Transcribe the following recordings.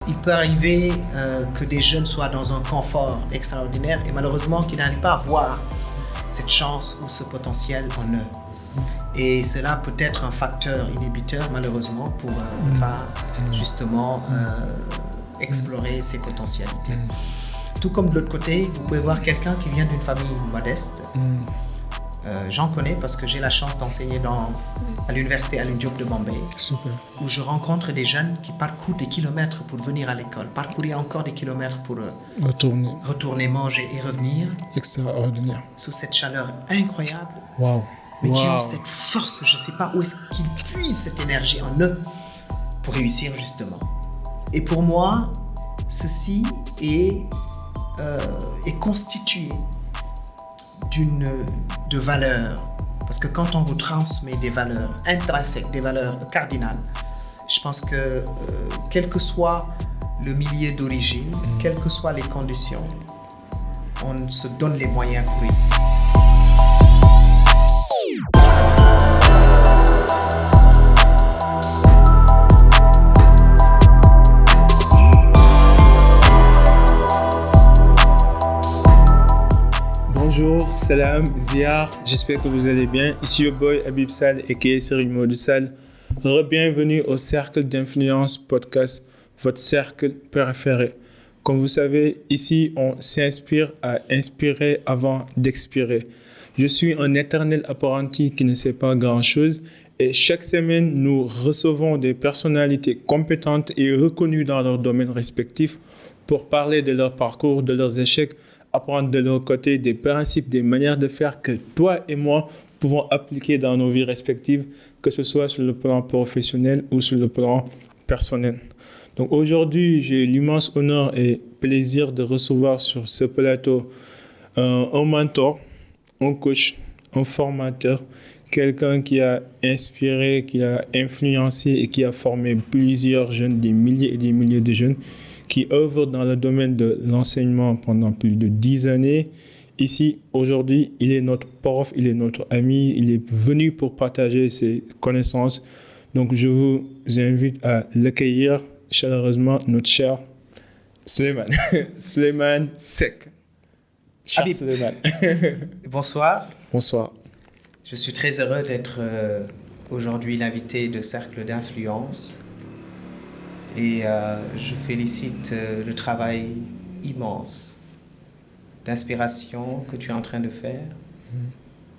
il peut arriver que des jeunes soient dans un confort extraordinaire et malheureusement qu'ils n'arrivent pas à voir cette chance ou ce potentiel en eux. Et cela peut être un facteur inhibiteur malheureusement pour ne pas justement explorer ses potentialités. Tout comme de l'autre côté, vous pouvez voir quelqu'un qui vient d'une famille modeste. J'en connais parce que j'ai la chance d'enseigner à l'université Alioune Diop de Bombay. Super. Où je rencontre des jeunes qui parcourent des kilomètres pour venir à l'école, parcourir encore des kilomètres pour retourner manger et revenir. Extraordinaire. Sous cette chaleur incroyable. Wow. Mais qui ont cette force, je ne sais pas où est-ce qu'ils puisent cette énergie en eux pour réussir justement. Et pour moi, ceci est constitué de valeurs. Parce que quand on vous transmet des valeurs intrinsèques, des valeurs cardinales, je pense que quel que soit le milieu d'origine, quelles que soient les conditions, on se donne les moyens pour y. Bonjour, salam, ziar, j'espère que vous allez bien. Ici your boy Habib Sall aka Serigne Modou Sall. Bienvenue au Cercle d'Influence Podcast, votre cercle préféré. Comme vous savez, ici on s'inspire à inspirer avant d'expirer. Je suis un éternel apprenti qui ne sait pas grand-chose et chaque semaine nous recevons des personnalités compétentes et reconnues dans leur domaine respectif pour parler de leur parcours, de leurs échecs, apprendre de leur côté des principes, des manières de faire que toi et moi pouvons appliquer dans nos vies respectives, que ce soit sur le plan professionnel ou sur le plan personnel. Donc aujourd'hui, j'ai l'immense honneur et plaisir de recevoir sur ce plateau un mentor, un coach, un formateur, quelqu'un qui a inspiré, qui a influencé et qui a formé plusieurs jeunes, des milliers et des milliers de jeunes qui œuvre dans le domaine de l'enseignement pendant plus de 10 années. Ici, aujourd'hui, il est notre prof, il est notre ami, il est venu pour partager ses connaissances. Donc, je vous invite à l'accueillir chaleureusement, notre cher Souleymane. Souleymane Seck. Cher Habib. Souleymane. Bonsoir. Bonsoir. Je suis très heureux d'être aujourd'hui l'invité de Cercle d'Influence. Et je félicite le travail immense d'inspiration que tu es en train de faire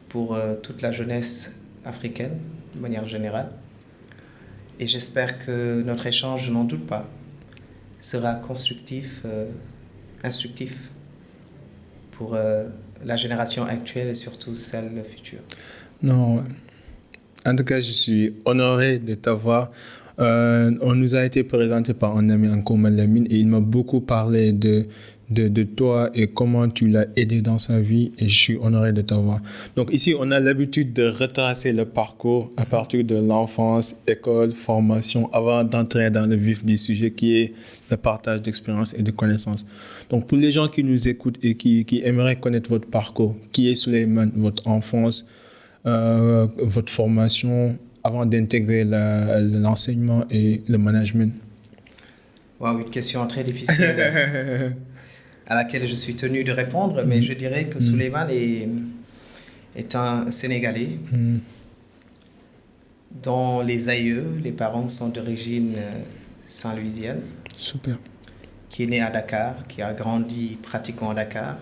pour toute la jeunesse africaine, de manière générale. Et j'espère que notre échange, je n'en doute pas, sera constructif, instructif pour la génération actuelle et surtout celle future. Non, en tout cas, je suis honoré de t'avoir. On nous a été présenté par un ami en commun, Lamine, et il m'a beaucoup parlé de toi et comment tu l'as aidé dans sa vie, et je suis honoré de t'avoir. Donc ici, on a l'habitude de retracer le parcours à partir de l'enfance, école, formation, avant d'entrer dans le vif du sujet qui est le partage d'expériences et de connaissances. Donc pour les gens qui nous écoutent et qui aimeraient connaître votre parcours, qui est Souleymane, votre enfance, votre formation, avant d'intégrer l'enseignement et le management? Wow, une question très difficile à laquelle je suis tenu de répondre, mais je dirais que Souleymane est un Sénégalais dont les aïeux, les parents sont d'origine saint-louisienne. Super. Qui est né à Dakar, qui a grandi pratiquement à Dakar,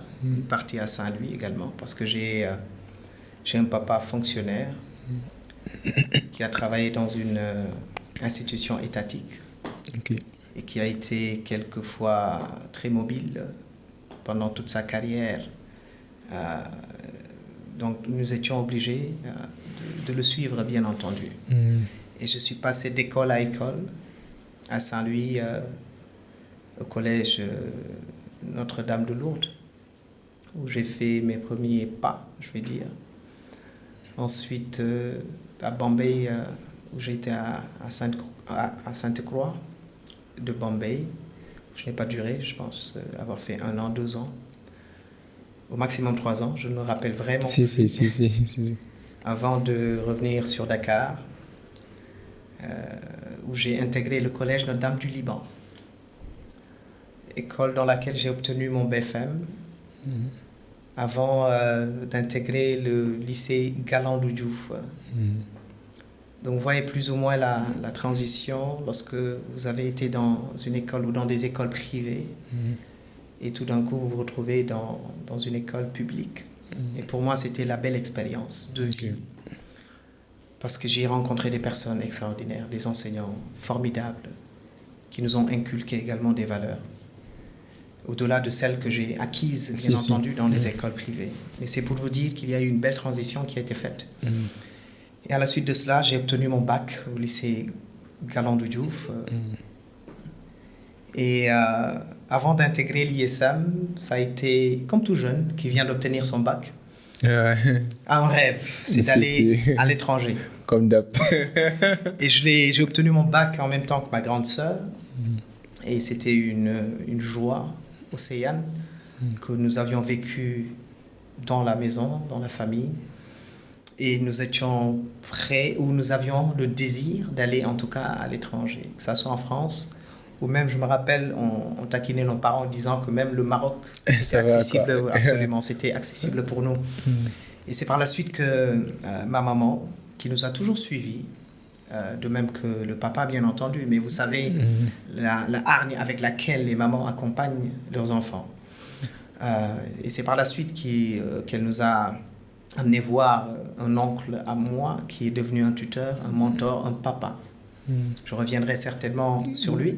parti à Saint-Louis également, parce que j'ai un papa fonctionnaire qui a travaillé dans une institution étatique et qui a été quelquefois très mobile pendant toute sa carrière. Donc nous étions obligés de le suivre, bien entendu. Et je suis passé d'école à école à Saint-Louis, au collège Notre-Dame de Lourdes, où j'ai fait mes premiers pas, je vais dire. Ensuite, à Bombay, où j'ai été à Sainte-Croix de Bombay. Je n'ai pas duré, je pense avoir fait 1 an, 2 ans. Au maximum 3 ans, je ne me rappelle vraiment plus. Si. Avant de revenir sur Dakar, où j'ai intégré le collège Notre-Dame du Liban. école dans laquelle j'ai obtenu mon BFM avant d'intégrer le lycée Galandou Diouf. Donc vous voyez plus ou moins la transition lorsque vous avez été dans une école ou dans des écoles privées et tout d'un coup vous vous retrouvez dans une école publique. Et pour moi c'était la belle expérience de vie parce que j'ai rencontré des personnes extraordinaires, des enseignants formidables qui nous ont inculqué également des valeurs au-delà de celles que j'ai acquises bien entendu dans les écoles privées. Mais c'est pour vous dire qu'il y a eu une belle transition qui a été faite. Et à la suite de cela, j'ai obtenu mon bac au lycée Galandou Diouf. Et avant d'intégrer l'ISM, ça a été, comme tout jeune qui vient d'obtenir son bac, un rêve, c'est d'aller à l'étranger. Comme d'hab. Et j'ai obtenu mon bac en même temps que ma grande sœur. Et c'était une joie océane que nous avions vécue dans la maison, dans la famille. Et nous étions prêts, ou nous avions le désir d'aller en tout cas à l'étranger, que ce soit en France, ou même, je me rappelle, on taquinait nos parents en disant que même le Maroc était accessible, absolument, c'était accessible pour nous. Et c'est par la suite que ma maman, qui nous a toujours suivis, de même que le papa bien entendu, mais vous savez, la hargne avec laquelle les mamans accompagnent leurs enfants. Et c'est par la suite qu'elle nous a amené voir un oncle à moi qui est devenu un tuteur, un mentor, un papa. Je reviendrai certainement sur lui.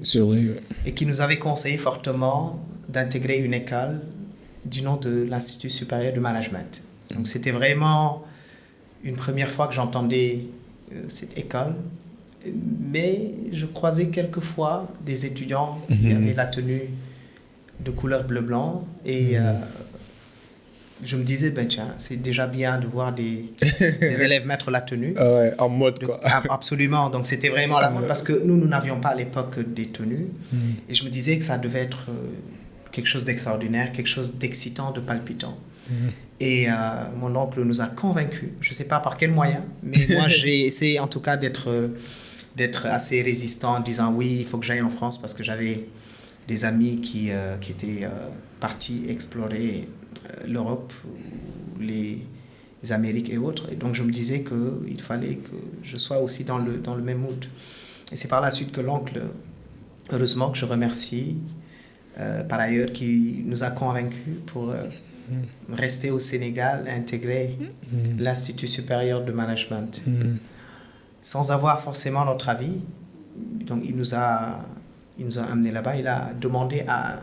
Et qui nous avait conseillé fortement d'intégrer une école du nom de l'Institut supérieur de management. Donc c'était vraiment une première fois que j'entendais cette école. Mais je croisais quelquefois des étudiants qui avaient la tenue de couleur bleu-blanc et je me disais, ben tiens, c'est déjà bien de voir des élèves mettre la tenue. En mode quoi. Absolument, donc c'était vraiment à la mode parce que nous n'avions pas à l'époque des tenues. Et je me disais que ça devait être quelque chose d'extraordinaire, quelque chose d'excitant, de palpitant. Et mon oncle nous a convaincus, je ne sais pas par quel moyen, mais moi j'ai essayé en tout cas d'être assez résistant en disant oui, il faut que j'aille en France parce que j'avais des amis qui étaient partis explorer l'Europe, les Amériques et autres. Et donc je me disais qu'il fallait que je sois aussi dans le même mood. Et c'est par la suite que l'oncle, heureusement que je remercie, par ailleurs, qui nous a convaincus pour rester au Sénégal et intégrer l'Institut supérieur de management. Sans avoir forcément notre avis. Donc il nous a amenés là-bas. Il a demandé à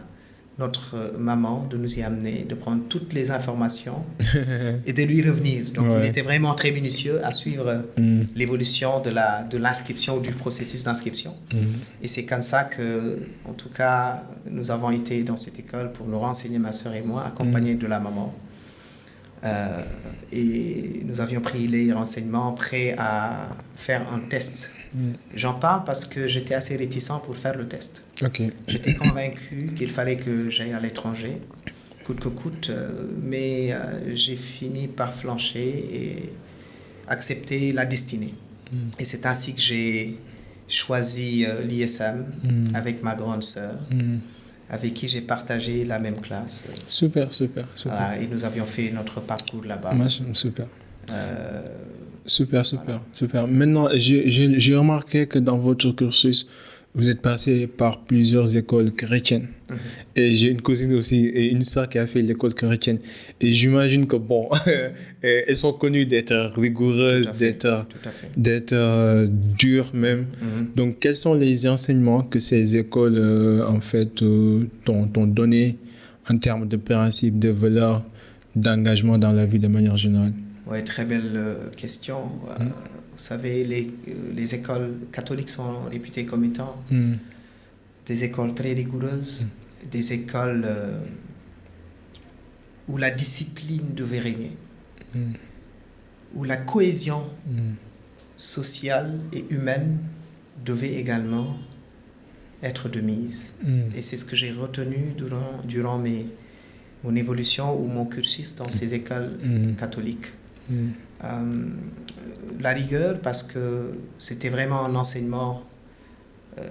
notre maman de nous y amener, de prendre toutes les informations et de lui revenir. Donc il était vraiment très minutieux à suivre l'évolution de l'inscription ou du processus d'inscription. Et c'est comme ça que, en tout cas, nous avons été dans cette école pour nous renseigner, ma sœur et moi, accompagnés de la maman. Et nous avions pris les renseignements prêts à faire un test. J'en parle parce que j'étais assez réticent pour faire le test. J'étais convaincu qu'il fallait que j'aille à l'étranger, coûte que coûte, mais j'ai fini par flancher et accepter la destinée. Et c'est ainsi que j'ai choisi l'ISM avec ma grande sœur. Avec qui j'ai partagé la même classe. Super. Et nous avions fait notre parcours là-bas. Super. Maintenant, j'ai remarqué que dans votre cursus, vous êtes passé par plusieurs écoles chrétiennes. Et j'ai une cousine aussi et une sœur qui a fait l'école chrétienne. Et j'imagine que, bon, elles sont connues d'être rigoureuses, d'être dures même. Donc, quels sont les enseignements que ces écoles, en fait, t'ont donné en termes de principes, de valeurs, d'engagement dans la vie de manière générale? Oui, très belle question. Vous savez, les écoles catholiques sont réputées comme étant des écoles très rigoureuses, des écoles où la discipline devait régner, où la cohésion sociale et humaine devait également être de mise. Et c'est ce que j'ai retenu durant mon évolution ou mon cursus dans ces écoles catholiques. La rigueur, parce que c'était vraiment un enseignement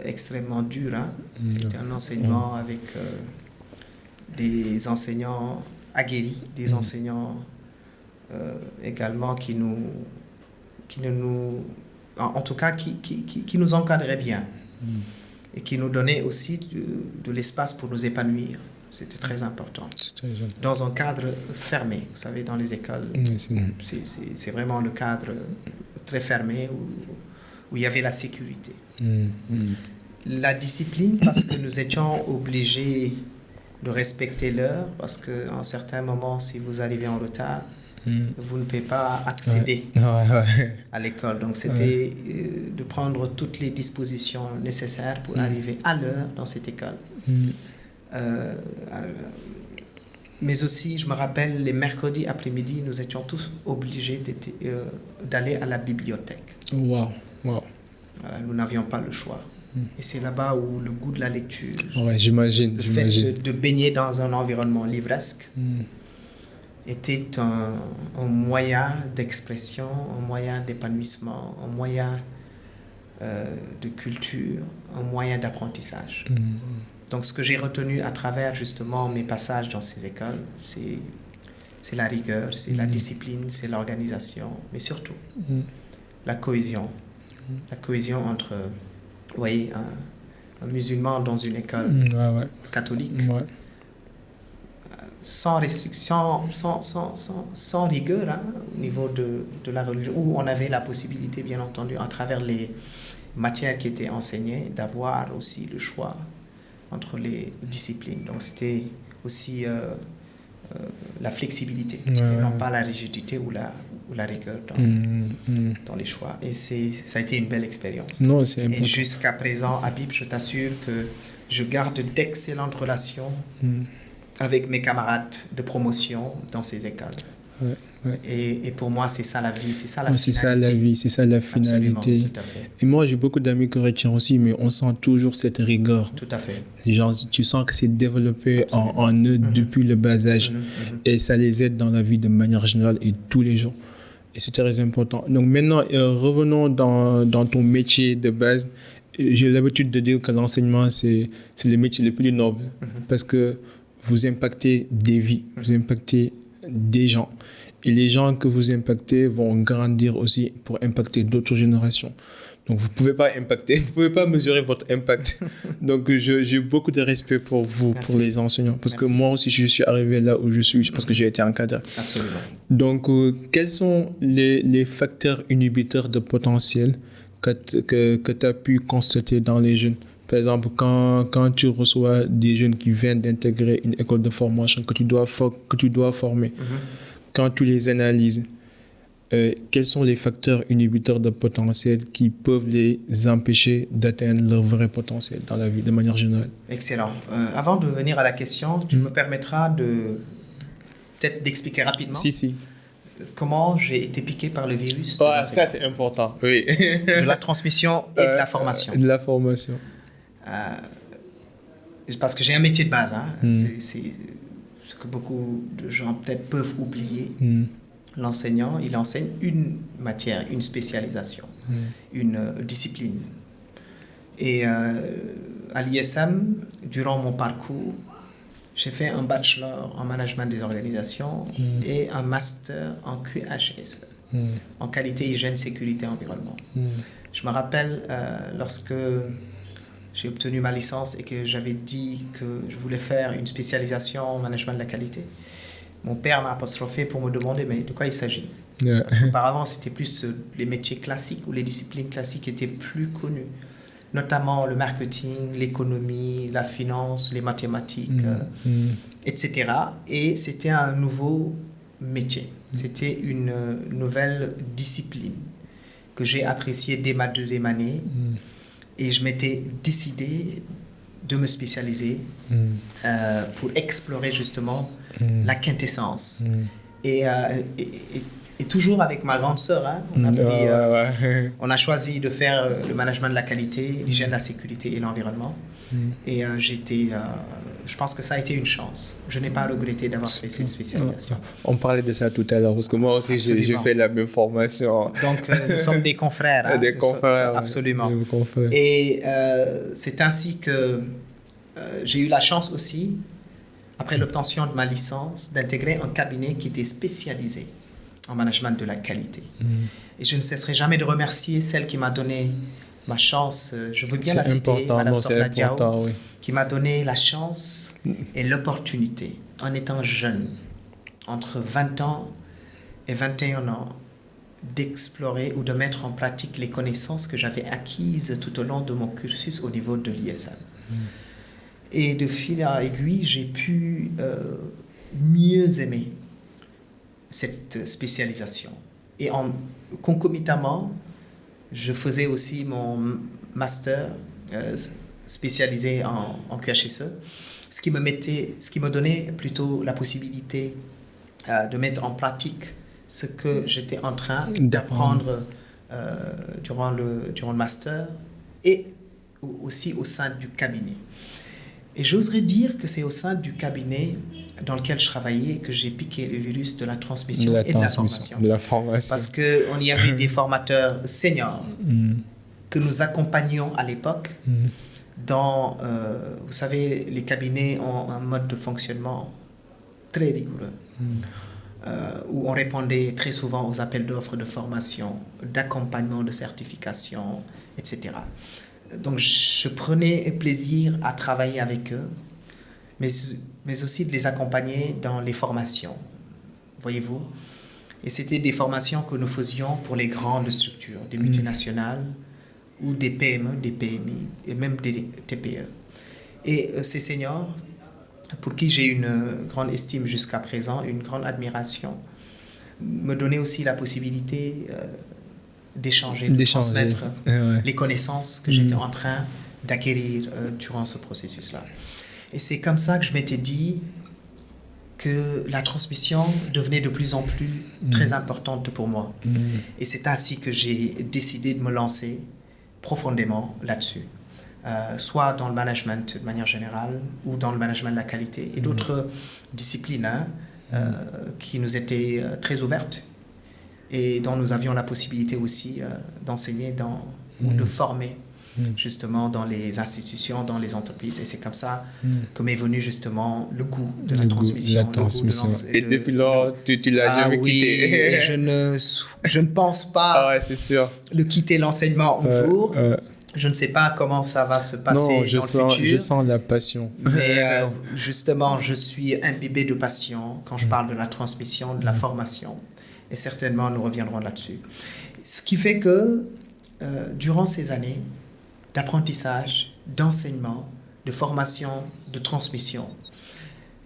extrêmement dur. Hein. C'était un enseignement avec des enseignants aguerris, des enseignants également qui nous encadraient bien et qui nous donnaient aussi de l'espace pour nous épanouir. C'était très important. Dans un cadre fermé. Vous savez, dans les écoles, c'est vraiment le cadre très fermé où il y avait la sécurité. La discipline, parce que nous étions obligés de respecter l'heure, parce qu'à un certain moment, si vous arrivez en retard, vous ne pouvez pas accéder à l'école. Donc, c'était de prendre toutes les dispositions nécessaires pour arriver à l'heure dans cette école. Mais aussi, je me rappelle, les mercredis après-midi, nous étions tous obligés d'aller à la bibliothèque. Wow. Voilà, nous n'avions pas le choix. Et c'est là-bas où le goût de la lecture, j'imagine. Fait de baigner dans un environnement livresque, était un moyen d'expression, un moyen d'épanouissement, un moyen de culture, un moyen d'apprentissage. Donc, ce que j'ai retenu à travers justement mes passages dans ces écoles, c'est la rigueur, c'est la discipline, c'est l'organisation, mais surtout la cohésion. La cohésion entre, vous voyez, un musulman dans une école catholique, sans restriction, sans rigueur hein, au niveau de la religion, où on avait la possibilité, bien entendu, à travers les matières qui étaient enseignées, d'avoir aussi le choix entre les disciplines. Donc, c'était aussi la flexibilité, et non pas la rigidité ou la rigueur dans les choix. Et ça a été une belle expérience. Non, c'est important. Et jusqu'à présent, Habib, je t'assure que je garde d'excellentes relations avec mes camarades de promotion dans ces écoles. Et pour moi, c'est ça la vie, c'est ça la finalité. C'est ça la vie, c'est ça la finalité. Absolument, tout à fait. Et moi, j'ai beaucoup d'amis chrétiens aussi, mais on sent toujours cette rigueur. Tout à fait. Genre, tu sens que c'est développé en eux depuis le bas âge. Et ça les aide dans la vie de manière générale et tous les jours. Et c'est très important. Donc maintenant, revenons dans ton métier de base. J'ai l'habitude de dire que l'enseignement, c'est le métier le plus noble. Parce que vous impactez des vies, vous impactez des gens. Et les gens que vous impactez vont grandir aussi pour impacter d'autres générations. Donc, vous ne pouvez pas impacter, vous ne pouvez pas mesurer votre impact. Donc, j'ai beaucoup de respect pour vous, pour les enseignants. Parce que moi aussi, je suis arrivé là où je suis, parce que j'ai été encadré. Absolument. Donc, quels sont les facteurs inhibiteurs de potentiel que tu as pu constater dans les jeunes? Par exemple, quand tu reçois des jeunes qui viennent d'intégrer une école de formation que tu dois former, quand tu les analyses, quels sont les facteurs inhibiteurs de potentiel qui peuvent les empêcher d'atteindre leur vrai potentiel dans la vie de manière générale? Excellent. Avant de venir à la question, tu me permettras peut-être d'expliquer rapidement comment j'ai été piqué par le virus. Ça, c'est important. Oui. De la transmission et de la formation. De la formation. Parce que j'ai un métier de base. Hein. C'est ce que beaucoup de gens peut-être peuvent oublier. L'enseignant, il enseigne une matière, une spécialisation, une discipline. Et à l'ISM, durant mon parcours, j'ai fait un bachelor en management des organisations et un master en QHS, en qualité, hygiène, sécurité, environnement. Je me rappelle lorsque j'ai obtenu ma licence et que j'avais dit que je voulais faire une spécialisation en management de la qualité. Mon père m'a apostrophé pour me demander mais de quoi il s'agit. Parce qu'auparavant, c'était plus les métiers classiques ou les disciplines classiques étaient plus connues, notamment le marketing, l'économie, la finance, les mathématiques, etc. Et c'était un nouveau métier. C'était une nouvelle discipline que j'ai appréciée dès ma deuxième année. Et je m'étais décidé de me spécialiser pour explorer justement la quintessence. Et toujours avec ma grande sœur, hein, on a choisi de faire le management de la qualité, l'hygiène, la sécurité et l'environnement. Et j'étais je pense que ça a été une chance. Je n'ai pas regretté d'avoir fait cette spécialisation. On parlait de ça tout à l'heure, parce que moi aussi, j'ai fait la même formation. Donc, nous sommes des confrères. Hein? Des confrères. Absolument. Des confrères. Et c'est ainsi que j'ai eu la chance aussi, après l'obtention de ma licence, d'intégrer un cabinet qui était spécialisé en management de la qualité. Et je ne cesserai jamais de remercier celle qui m'a donné ma chance, je veux bien la citer, Madame Sorna Diao, oui, qui m'a donné la chance et l'opportunité, en étant jeune, entre 20 ans et 21 ans, d'explorer ou de mettre en pratique les connaissances que j'avais acquises tout au long de mon cursus au niveau de l'ISM. Et de fil à aiguille, j'ai pu mieux aimer cette spécialisation. Et concomitamment, je faisais aussi mon master spécialisé en QHSE, ce qui me donnait plutôt la possibilité de mettre en pratique ce que j'étais en train d'apprendre durant le master et aussi au sein du cabinet. Et j'oserais dire que c'est au sein du cabinet dans lequel je travaillais que j'ai piqué le virus de la transmission et de la formation. Parce qu'on y avait des formateurs seniors que nous accompagnions à l'époque dans, vous savez, les cabinets ont un mode de fonctionnement très rigoureux où on répondait très souvent aux appels d'offres de formation, d'accompagnement, de certification, etc. Donc, je prenais plaisir à travailler avec eux, mais aussi de les accompagner dans les formations, voyez-vous. Et c'était des formations que nous faisions pour les grandes structures, des multinationales ou des PME, des PMI et même des TPE. Et ces seniors, pour qui j'ai une grande estime jusqu'à présent, une grande admiration, me donnaient aussi la possibilité d'échanger, de transmettre les connaissances que j'étais en train d'acquérir durant ce processus-là. Et c'est comme ça que je m'étais dit que la transmission devenait de plus en plus très importante pour moi. Et c'est ainsi que j'ai décidé de me lancer profondément là-dessus, soit dans le management de manière générale ou dans le management de la qualité et d'autres disciplines qui nous étaient très ouvertes et dont nous avions la possibilité aussi d'enseigner ou de former justement dans les institutions, dans les entreprises. Et c'est comme ça que m'est venu justement le goût de la transmission. Et depuis lors, tu l'as jamais quitté. Et je ne pense pas c'est sûr. le quitter l'enseignement un jour. Je ne sais pas comment ça va se passer dans le futur. Je sens la passion. Mais justement, je suis imbibé de passion quand je parle de la transmission, de la formation. Et certainement, nous reviendrons là-dessus. Ce qui fait que, durant ces années d'apprentissage, d'enseignement, de formation, de transmission,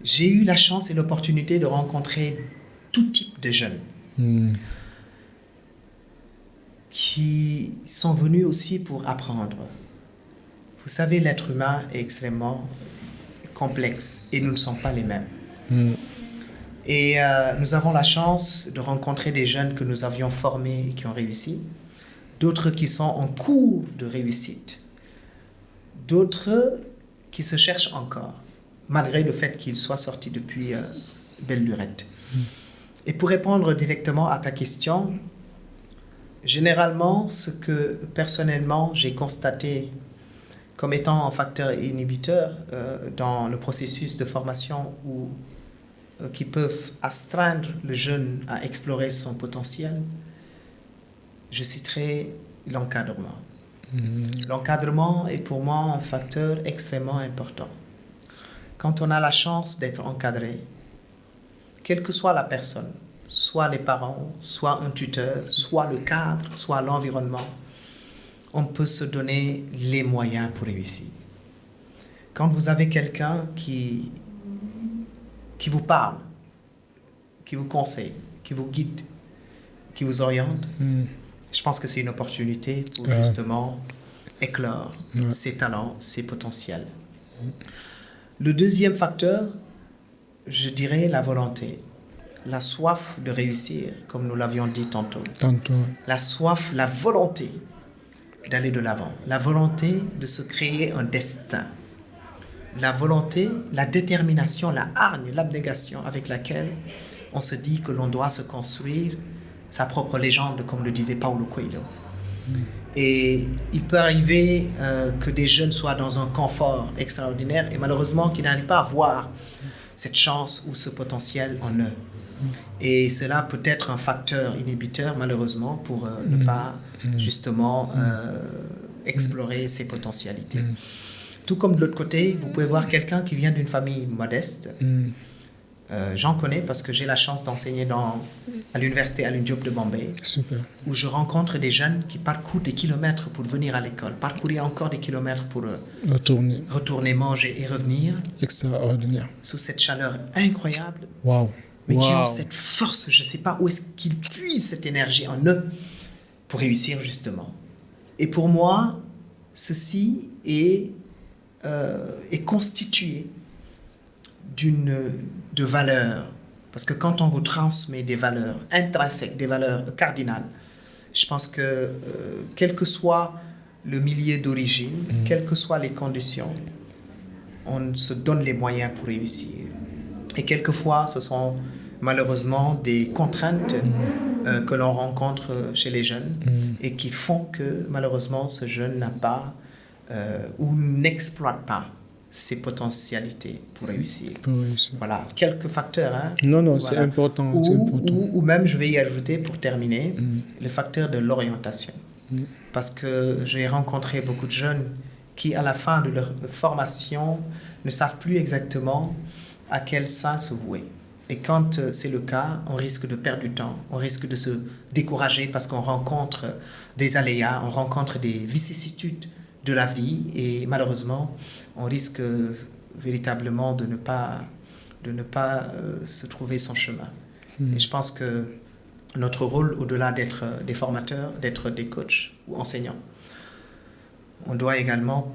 j'ai eu la chance et l'opportunité de rencontrer tout type de jeunes qui sont venus aussi pour apprendre. Vous savez, l'être humain est extrêmement complexe et nous ne sommes pas les mêmes. Et nous avons la chance de rencontrer des jeunes que nous avions formés et qui ont réussi, d'autres qui sont en cours de réussite, d'autres qui se cherchent encore, malgré le fait qu'ils soient sortis depuis belle lurette. Et pour répondre directement à ta question, généralement, ce que personnellement j'ai constaté comme étant un facteur inhibiteur dans le processus de formation ou qui peuvent astreindre le jeune à explorer son potentiel, je citerai l'encadrement. L'encadrement est pour moi un facteur extrêmement important. Quand on a la chance d'être encadré, quelle que soit la personne, soit les parents, soit un tuteur, soit le cadre, soit l'environnement, on peut se donner les moyens pour réussir. Quand vous avez quelqu'un qui vous parle, qui vous conseille, qui vous guide, qui vous oriente, je pense que c'est une opportunité pour justement éclore ses talents, ses potentiels. Le deuxième facteur, je dirais la volonté, la soif de réussir, comme nous l'avions dit tantôt. La soif, la volonté d'aller de l'avant, la volonté de se créer un destin, la volonté, la détermination, la hargne, l'abnégation avec laquelle on se dit que l'on doit se construire sa propre légende, comme le disait Paulo Coelho. Et il peut arriver que des jeunes soient dans un confort extraordinaire et malheureusement qu'ils n'arrivent pas à voir cette chance ou ce potentiel en eux. Et cela peut être un facteur inhibiteur, malheureusement, pour ne pas justement explorer ses potentialités. Tout comme de l'autre côté, vous pouvez voir quelqu'un qui vient d'une famille modeste. J'en connais parce que j'ai la chance d'enseigner à l'université Alioune Diop de Bombay. Super. Où je rencontre des jeunes qui parcourent des kilomètres pour venir à l'école, parcourir encore des kilomètres pour retourner manger et revenir. Extraordinaire. Sous cette chaleur incroyable. Wow. Mais qui ont cette force, je ne sais pas où est-ce qu'ils puisent cette énergie en eux pour réussir justement. Et pour moi, ceci est constitué de valeurs. Parce que quand on vous transmet des valeurs intrinsèques, des valeurs cardinales, je pense que quel que soit le milieu d'origine, quelles que soient les conditions, on se donne les moyens pour réussir. Et quelquefois, ce sont malheureusement des contraintes que l'on rencontre chez les jeunes et qui font que malheureusement ce jeune n'a pas ou n'exploite pas ses potentialités pour réussir. Voilà, quelques facteurs. Hein, non, voilà. C'est important. Ou même, je vais y ajouter pour terminer, le facteur de l'orientation. Parce que j'ai rencontré beaucoup de jeunes qui, à la fin de leur formation, ne savent plus exactement à quel sein se vouer. Et quand c'est le cas, on risque de perdre du temps, on risque de se décourager parce qu'on rencontre des aléas, on rencontre des vicissitudes de la vie et malheureusement, on risque véritablement de ne pas se trouver son chemin. Et je pense que notre rôle, au-delà d'être des formateurs, d'être des coachs ou enseignants, on doit également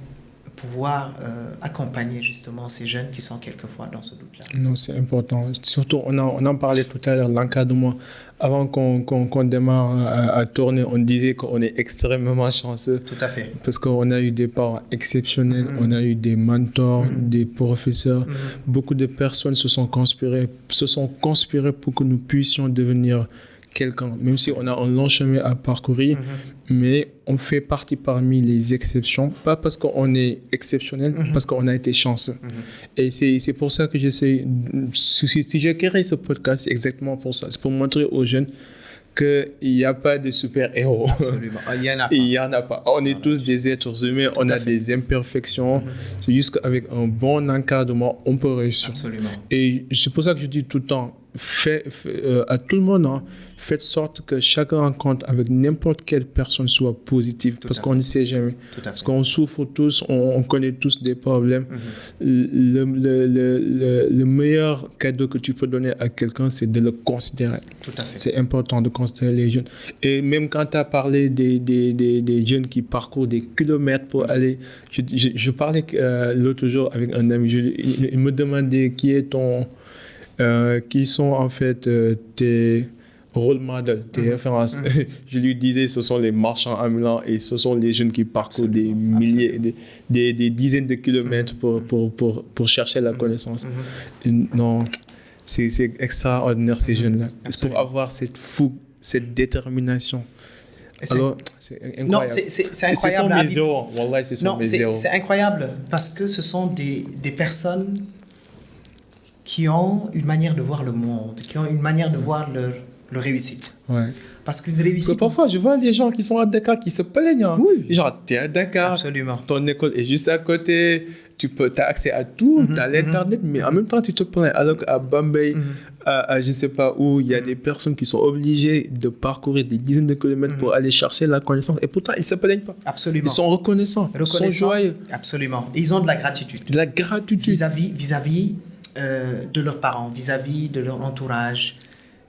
pouvoir accompagner justement ces jeunes qui sont quelquefois dans ce doute-là. Non, c'est important. Surtout, on en parlait tout à l'heure, l'encadrement. Avant qu'on démarre à tourner, on disait qu'on est extrêmement chanceux. Tout à fait. Parce qu'on a eu des parents exceptionnels, on a eu des mentors, des professeurs. Beaucoup de personnes se sont conspirées pour que nous puissions devenir quelqu'un, même si on a un long chemin à parcourir, mais on fait partie parmi les exceptions, pas parce qu'on est exceptionnel, parce qu'on a été chanceux. Et c'est pour ça que j'essaie, si j'ai créé ce podcast, c'est exactement pour ça, c'est pour montrer aux jeunes qu'il n'y a pas de super-héros. Absolument, il n'y en a pas. Il n'y en a pas. On est tous des êtres humains, on a des imperfections. C'est juste qu'avec un bon encadrement, on peut réussir. Absolument. Et c'est pour ça que je dis tout le temps, à tout le monde, faites sorte que chaque rencontre avec n'importe quelle personne soit positive, parce qu'on ne sait jamais. Parce qu'on souffre tous, on connaît tous des problèmes. Le meilleur cadeau que tu peux donner à quelqu'un, c'est de le considérer. Tout à fait. C'est important de considérer les jeunes. Et même quand tu as parlé des jeunes qui parcourent des kilomètres pour aller... Je parlais l'autre jour avec un ami, il me demandait qui sont en fait tes role models, tes références. Je lui disais, ce sont les marchands ambulants et ce sont les jeunes qui parcourent des milliers, des dizaines de kilomètres pour chercher la connaissance. Non, c'est extraordinaire ces jeunes-là. C'est pour avoir cette fougue, cette détermination. Alors, c'est incroyable. Non, c'est incroyable. Ce sont mes zéros. Wallah, ce sont mes zéros. C'est incroyable parce que ce sont des personnes qui ont une manière de voir le monde, qui ont une manière de voir leur réussite. Ouais. Parce qu'une réussite... Parce que parfois, je vois les gens qui sont à Dakar qui se plaignent. Oui. Genre, tu es à Dakar, absolument, ton école est juste à côté, tu as accès à tout, tu as l'Internet, mais en même temps, tu te plains. Alors qu'à Bombay, à je ne sais pas où, il y a des personnes qui sont obligées de parcourir des dizaines de kilomètres pour aller chercher la connaissance. Et pourtant, ils ne se plaignent pas. Absolument. Ils sont reconnaissants, ils sont joyeux. Absolument. Et ils ont de la gratitude. De la gratitude. Vis-à-vis de leurs parents, vis-à-vis de leur entourage,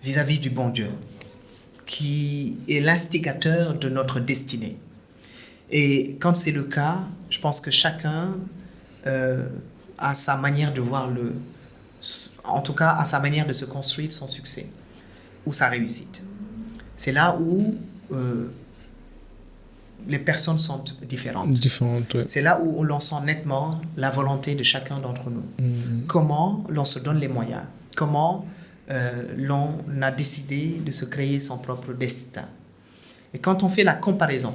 vis-à-vis du bon Dieu, qui est l'instigateur de notre destinée. Et quand c'est le cas, je pense que chacun a sa manière de voir en tout cas, a sa manière de se construire son succès ou sa réussite. C'est là où les personnes sont différentes. Différentes, ouais. C'est là où l'on sent nettement la volonté de chacun d'entre nous. Comment l'on se donne les moyens. Comment l'on a décidé de se créer son propre destin. Et quand on fait la comparaison,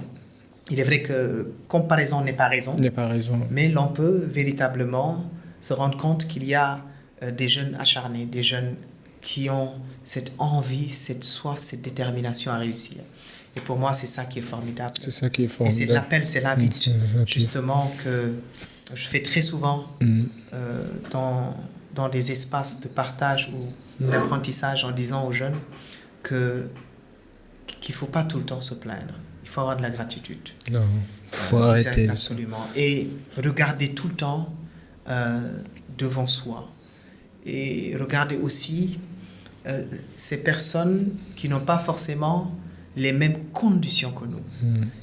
il est vrai que comparaison n'est pas raison. N'est pas raison. Mais l'on peut véritablement se rendre compte qu'il y a des jeunes acharnés, des jeunes qui ont cette envie, cette soif, cette détermination à réussir. Et pour moi, c'est ça qui est formidable. C'est ça qui est Et formidable. c'est l'appel, c'est l'invite, justement, que je fais très souvent dans des espaces de partage ou d'apprentissage en disant aux jeunes qu'il ne faut pas tout le temps se plaindre. Il faut avoir de la gratitude. Non, il faut arrêter. Absolument. Et regarder tout le temps devant soi. Et regarder aussi ces personnes qui n'ont pas forcément les mêmes conditions que nous.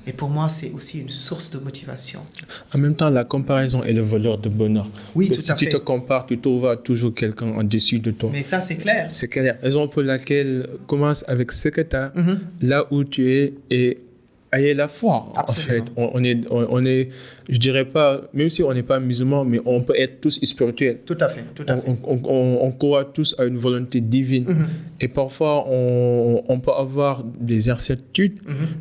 Et pour moi, c'est aussi une source de motivation. En même temps, la comparaison est le voleur de bonheur. Oui, tout à fait. Si tu te compares, tu trouveras toujours quelqu'un en dessus de toi. Mais ça, c'est clair. C'est clair. Raison pour laquelle commence avec ce que tu as, là où tu es, et ayez la foi. Absolument. En fait, on est, je dirais pas, même si on n'est pas musulman, mais on peut être tous spirituels. Tout à fait, tout à fait. On croit tous à une volonté divine. Et parfois, on peut avoir des incertitudes,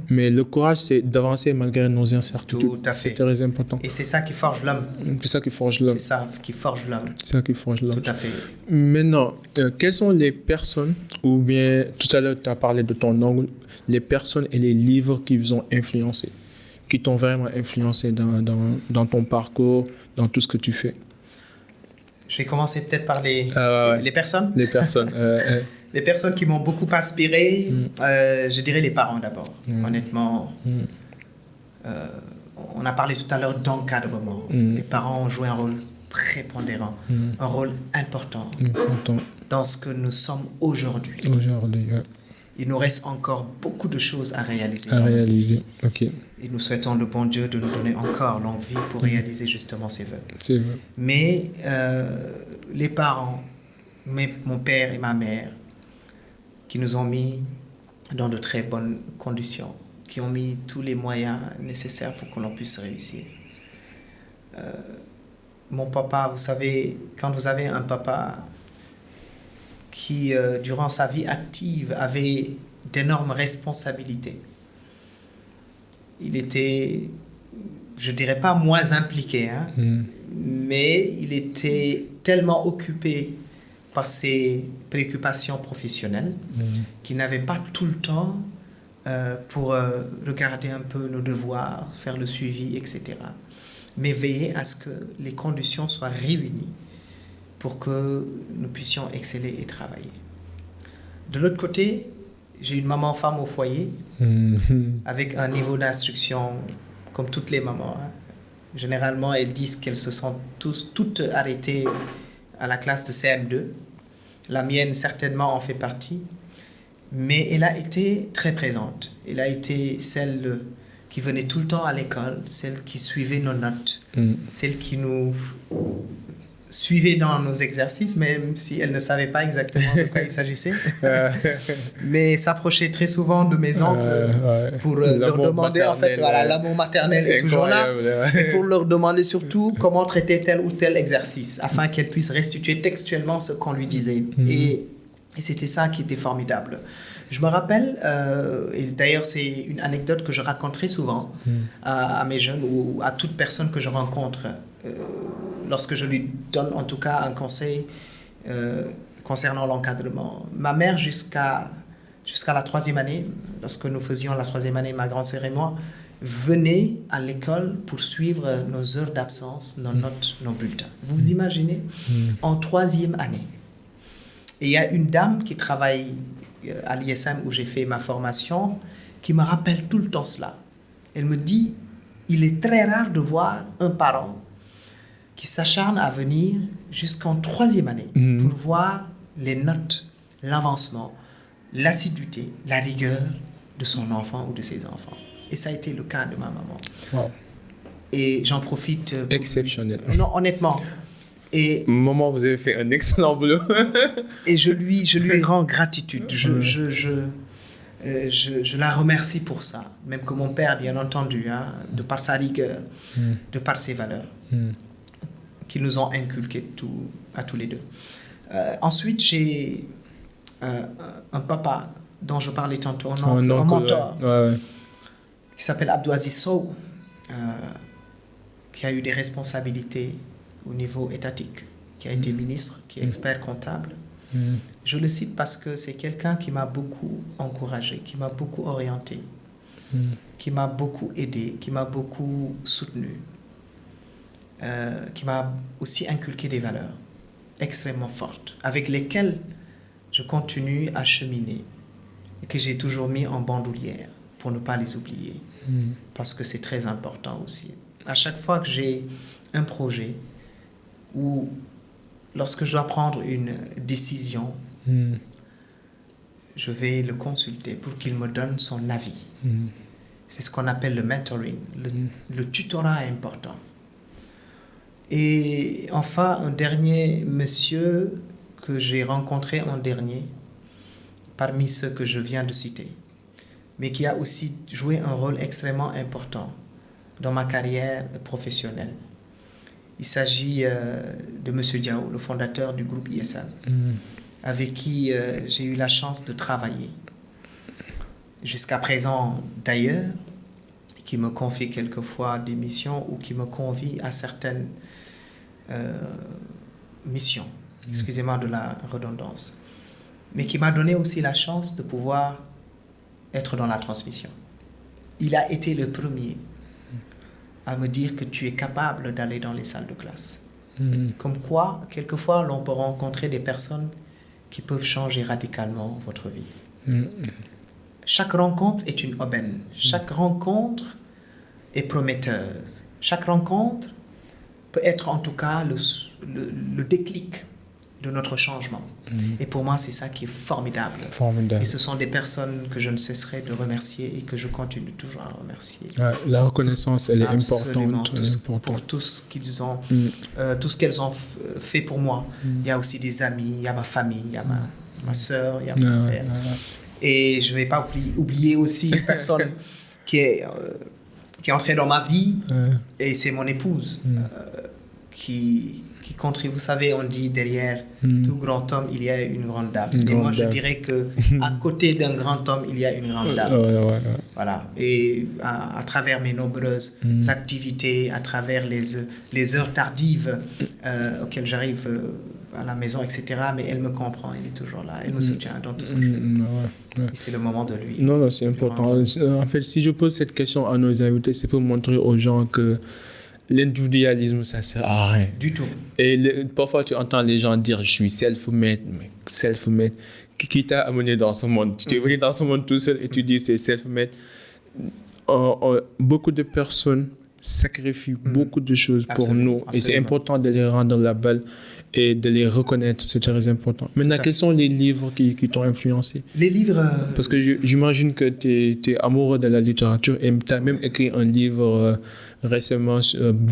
mais le courage, c'est d'avancer malgré nos incertitudes. Tout à fait. C'est très important. Et c'est ça qui forge l'homme. C'est ça qui forge l'homme. C'est ça qui forge l'homme. C'est ça qui forge l'homme. Tout à fait. Maintenant, quelles sont les personnes, ou bien tout à l'heure, tu as parlé de ton oncle, les personnes et les livres qui vous ont influencé, qui t'ont vraiment influencé dans ton parcours, dans tout ce que tu fais? Je vais commencer peut-être par les personnes. Les personnes. Les personnes qui m'ont beaucoup inspiré, je dirais les parents d'abord. Honnêtement, on a parlé tout à l'heure d'encadrement. Les parents ont joué un rôle prépondérant, un rôle important dans ce que nous sommes aujourd'hui. Il nous reste encore beaucoup de choses à réaliser. Ok. Et nous souhaitons le bon Dieu de nous donner encore l'envie pour réaliser justement ses vœux. C'est vrai. Mais les parents, mon père et ma mère, qui nous ont mis dans de très bonnes conditions, qui ont mis tous les moyens nécessaires pour que l'on puisse réussir. Mon papa, vous savez, quand vous avez un papa qui, durant sa vie active, avait d'énormes responsabilités. Il était, je ne dirais pas moins impliqué, mais il était tellement occupé par ses préoccupations professionnelles qu'il n'avait pas tout le temps pour regarder un peu nos devoirs, faire le suivi, etc. Mais veiller à ce que les conditions soient réunies pour que nous puissions exceller et travailler. De l'autre côté, j'ai une maman femme au foyer avec un niveau d'instruction comme toutes les mamans. Généralement, elles disent qu'elles se sont toutes arrêtées à la classe de CM2. La mienne, certainement, en fait partie. Mais elle a été très présente. Elle a été celle qui venait tout le temps à l'école, celle qui suivait nos notes, celle qui nous suivait dans nos exercices, même si elle ne savait pas exactement de quoi il s'agissait. Mais s'approchait très souvent de mes oncles pour leur demander, en fait, voilà, l'amour maternel est toujours là, et pour leur demander surtout comment traiter tel ou tel exercice, afin qu'elle puisse restituer textuellement ce qu'on lui disait. Et c'était ça qui était formidable. Je me rappelle, et d'ailleurs c'est une anecdote que je raconte très souvent à mes jeunes ou à toute personne que je rencontre, lorsque je lui donne en tout cas un conseil concernant l'encadrement. Ma mère, jusqu'à la 3e année, lorsque nous faisions la 3e année, ma grande sœur et moi, venait à l'école pour suivre nos heures d'absence, nos notes, nos bulletins. Vous imaginez, en 3e année. Et il y a une dame qui travaille à l'ISM où j'ai fait ma formation, qui me rappelle tout le temps cela. Elle me dit, il est très rare de voir un parent qui s'acharne à venir jusqu'en 3e année pour voir les notes, l'avancement, l'assiduité, la rigueur de son enfant ou de ses enfants. Et ça a été le cas de ma maman. Wow. Et j'en profite... Exceptionnel. Non, honnêtement. Et maman, vous avez fait un excellent boulot. Et je lui rends gratitude. Je la remercie pour ça, même que mon père, bien entendu, hein, de par sa rigueur, de par ses valeurs, qu'ils nous ont inculquées à tous les deux. Ensuite, j'ai un papa dont je parlais tantôt, un mentor, qui s'appelle Abdou Aziz Sow, qui a eu des responsabilités au niveau étatique, qui a été ministre, qui est expert comptable. Je le cite parce que c'est quelqu'un qui m'a beaucoup encouragé, qui m'a beaucoup orienté, qui m'a beaucoup aidé, qui m'a beaucoup soutenu, qui m'a aussi inculqué des valeurs extrêmement fortes, avec lesquelles je continue à cheminer et que j'ai toujours mis en bandoulière pour ne pas les oublier, parce que c'est très important aussi. À chaque fois que j'ai un projet ou lorsque je dois prendre une décision, je vais le consulter pour qu'il me donne son avis. C'est ce qu'on appelle le mentoring. Le tutorat est important. Et enfin, un dernier monsieur que j'ai rencontré en dernier, parmi ceux que je viens de citer, mais qui a aussi joué un rôle extrêmement important dans ma carrière professionnelle. Il s'agit de M. Diao, le fondateur du groupe ISL, avec qui j'ai eu la chance de travailler. Jusqu'à présent, d'ailleurs, qui me confie quelquefois des missions ou qui me convie à certaines missions, excusez-moi de la redondance, mais qui m'a donné aussi la chance de pouvoir être dans la transmission. Il a été le premier à me dire que tu es capable d'aller dans les salles de classe. Comme quoi, quelquefois, l'on peut rencontrer des personnes qui peuvent changer radicalement votre vie. Chaque rencontre est une aubaine. Chaque rencontre est prometteuse. Chaque rencontre peut être en tout cas le déclic de notre changement. Et pour moi, c'est ça qui est formidable. Et ce sont des personnes que je ne cesserai de remercier et que je continue toujours à remercier. La reconnaissance, elle est importante. Pour tout ce qu'ils ont, tout ce qu'elles ont fait pour moi. Il y a aussi des amis, il y a ma famille, il y a ma sœur, il y a mon frère. Et je ne vais pas oublier aussi une personne qui est entrée dans ma vie, et c'est mon épouse, qui contribue. Vous savez, on dit derrière tout grand homme, il y a une grande dame. Et moi, je dirais qu'à côté d'un grand homme, il y a une grande dame. Voilà. Et à travers mes nombreuses activités, à travers les heures tardives auxquelles j'arrive à la maison, etc. Mais elle me comprend, elle est toujours là, elle me soutient dans tout ce que je fais. Et c'est le moment de lui. Non, c'est important. En fait, si je pose cette question à nos invités, c'est pour montrer aux gens que l'individualisme, ça ne sert à rien. Du tout. Et parfois, tu entends les gens dire « je suis self-made ». Mais self-made, qui t'a amené dans ce monde? Tu es venu dans ce monde tout seul et tu dis c'est self-made. Beaucoup de personnes sacrifient beaucoup de choses pour nous. Et c'est important de les rendre la balle et de les reconnaître. C'est très important. Maintenant, quels sont les livres qui t'ont influencé? Les livres... Parce que j'imagine que tu es amoureux de la littérature et tu as même écrit un livre récemment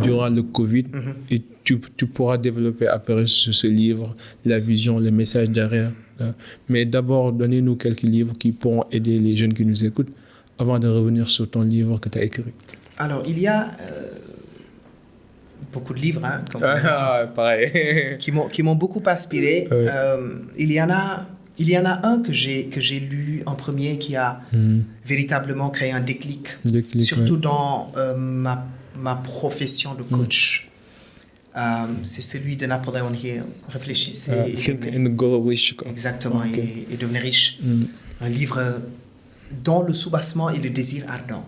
durant le Covid. Et tu pourras développer après ce livre la vision, le message derrière. Mais d'abord, donnez-nous quelques livres qui pourront aider les jeunes qui nous écoutent avant de revenir sur ton livre que tu as écrit. Alors, il y a beaucoup de livres, hein, comme pareil. qui m'ont beaucoup inspiré. Il y en a un que j'ai lu en premier qui a véritablement créé un déclic surtout dans ma profession de coach. C'est celui de Napoleon Hill. Réfléchissez. Think and Grow Rich. Exactement, et devenir riche. Un livre dont le soubassement est le désir ardent.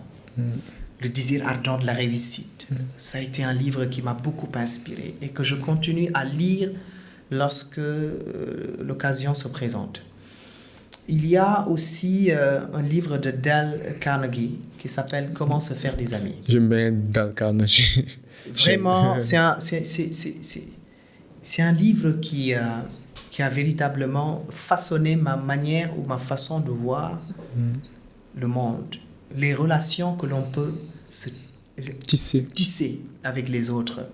Le désir ardent de la réussite. Ça a été un livre qui m'a beaucoup inspiré et que je continue à lire lorsque l'occasion se présente. Il y a aussi un livre de Dale Carnegie qui s'appelle « Comment se faire des amis ». J'aime bien Dale Carnegie. Vraiment, c'est un livre qui a véritablement façonné ma manière ou ma façon de voir le monde. Les relations que l'on peut se tisser avec les autres.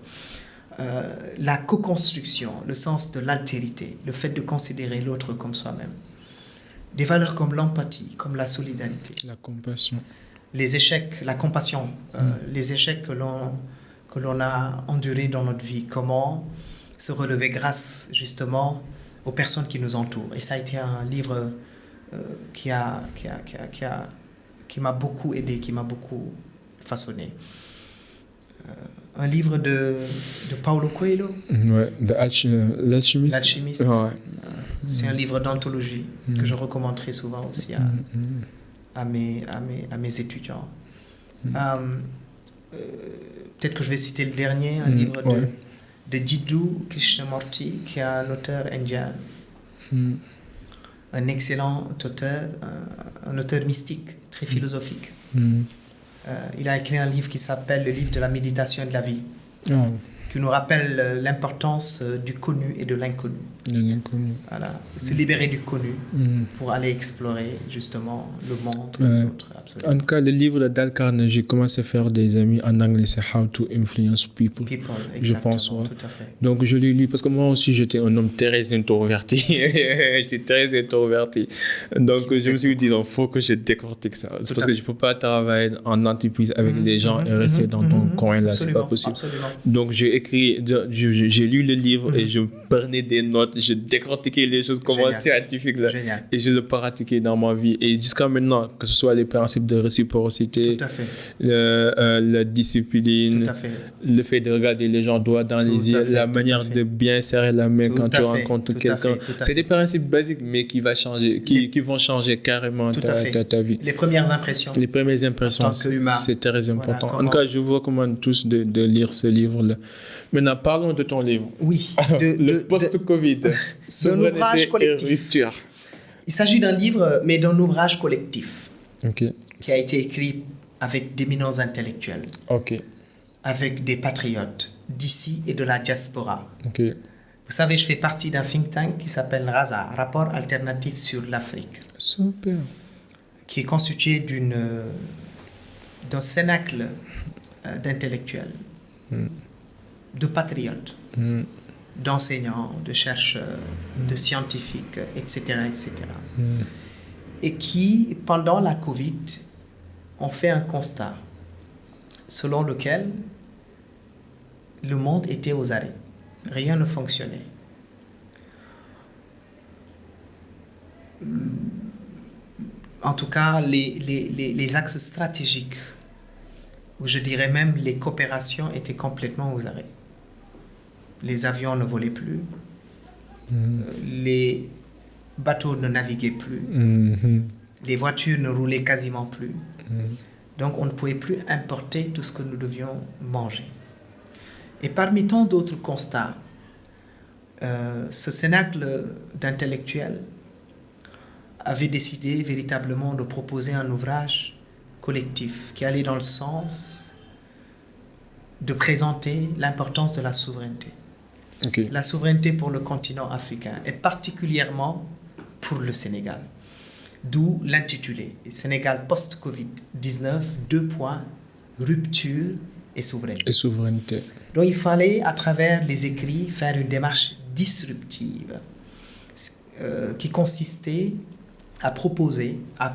La co-construction, le sens de l'altérité, le fait de considérer l'autre comme soi-même. Des valeurs comme l'empathie, comme la solidarité. La compassion. Les échecs, la compassion, les échecs que l'on a endurés dans notre vie. Comment se relever grâce justement aux personnes qui nous entourent. Et ça a été un livre qui m'a beaucoup aidé, qui m'a beaucoup façonné. Un livre de Paulo Coelho. Ouais, L'Alchimiste. L'Alchimiste. Ouais. C'est un livre d'anthologie que je recommande très souvent aussi à mes étudiants. Peut-être que je vais citer le dernier, un livre de Jiddu Krishnamurti, qui est un auteur indien. Un excellent auteur, un auteur mystique, très philosophique. Il a écrit un livre qui s'appelle Le livre de la méditation et de la vie, qui nous rappelle l'importance du connu et de l'inconnu. Voilà. Se libérer du connu pour aller explorer justement le monde et les autres. Absolument. En tout cas, le livre de Dale Carnegie, Comment se faire des amis, en anglais, c'est How to Influence People. Je pense. Ouais. Tout à fait. Donc, je l'ai lu parce que moi aussi, j'étais un homme très introverti. J'étais très introverti. Donc, je me suis dit, il faut que je décortique ça. Parce que je ne peux pas travailler en entreprise avec des gens et rester dans ton coin là. C'est pas possible. Absolument. Donc, j'ai lu le livre et je prenais des notes. Je décortiquais les choses comme un scientifique là. Et je le pratiquais dans ma vie. Et jusqu'à maintenant, que ce soit les principes de réciprocité, la discipline, le fait de regarder les gens droit dans les yeux, la manière de bien serrer la main quand tu rencontres quelqu'un. C'est des principes basiques, mais qui vont changer carrément ta vie. Les premières impressions. Les premières impressions, c'est très important. En tout cas, je vous recommande tous de lire ce livre-là. Maintenant, parlons de ton livre. Oui. Le post-Covid. Souveraineté et rupture. Il s'agit d'un livre, mais d'un ouvrage collectif. Qui a été écrit avec d'éminents intellectuels. Avec des patriotes d'ici et de la diaspora. Vous savez, je fais partie d'un think tank qui s'appelle RASA, Rapport Alternatif sur l'Afrique. Super. Qui est constitué d'un cénacle d'intellectuels, de patriotes, d'enseignants, de chercheurs, de scientifiques, etc. etc. Et qui, pendant la Covid, ont fait un constat selon lequel le monde était aux arrêts. Rien ne fonctionnait. En tout cas, les axes stratégiques, ou je dirais même les coopérations, étaient complètement aux arrêts. Les avions ne volaient plus, les bateaux ne naviguaient plus, les voitures ne roulaient quasiment plus. Donc, on ne pouvait plus importer tout ce que nous devions manger. Et parmi tant d'autres constats, ce cénacle d'intellectuels avait décidé véritablement de proposer un ouvrage collectif qui allait dans le sens de présenter l'importance de la souveraineté. La souveraineté pour le continent africain et particulièrement pour le Sénégal. D'où l'intitulé Sénégal post-Covid-19, : rupture et souveraineté. Donc il fallait, à travers les écrits, faire une démarche disruptive qui consistait à proposer, à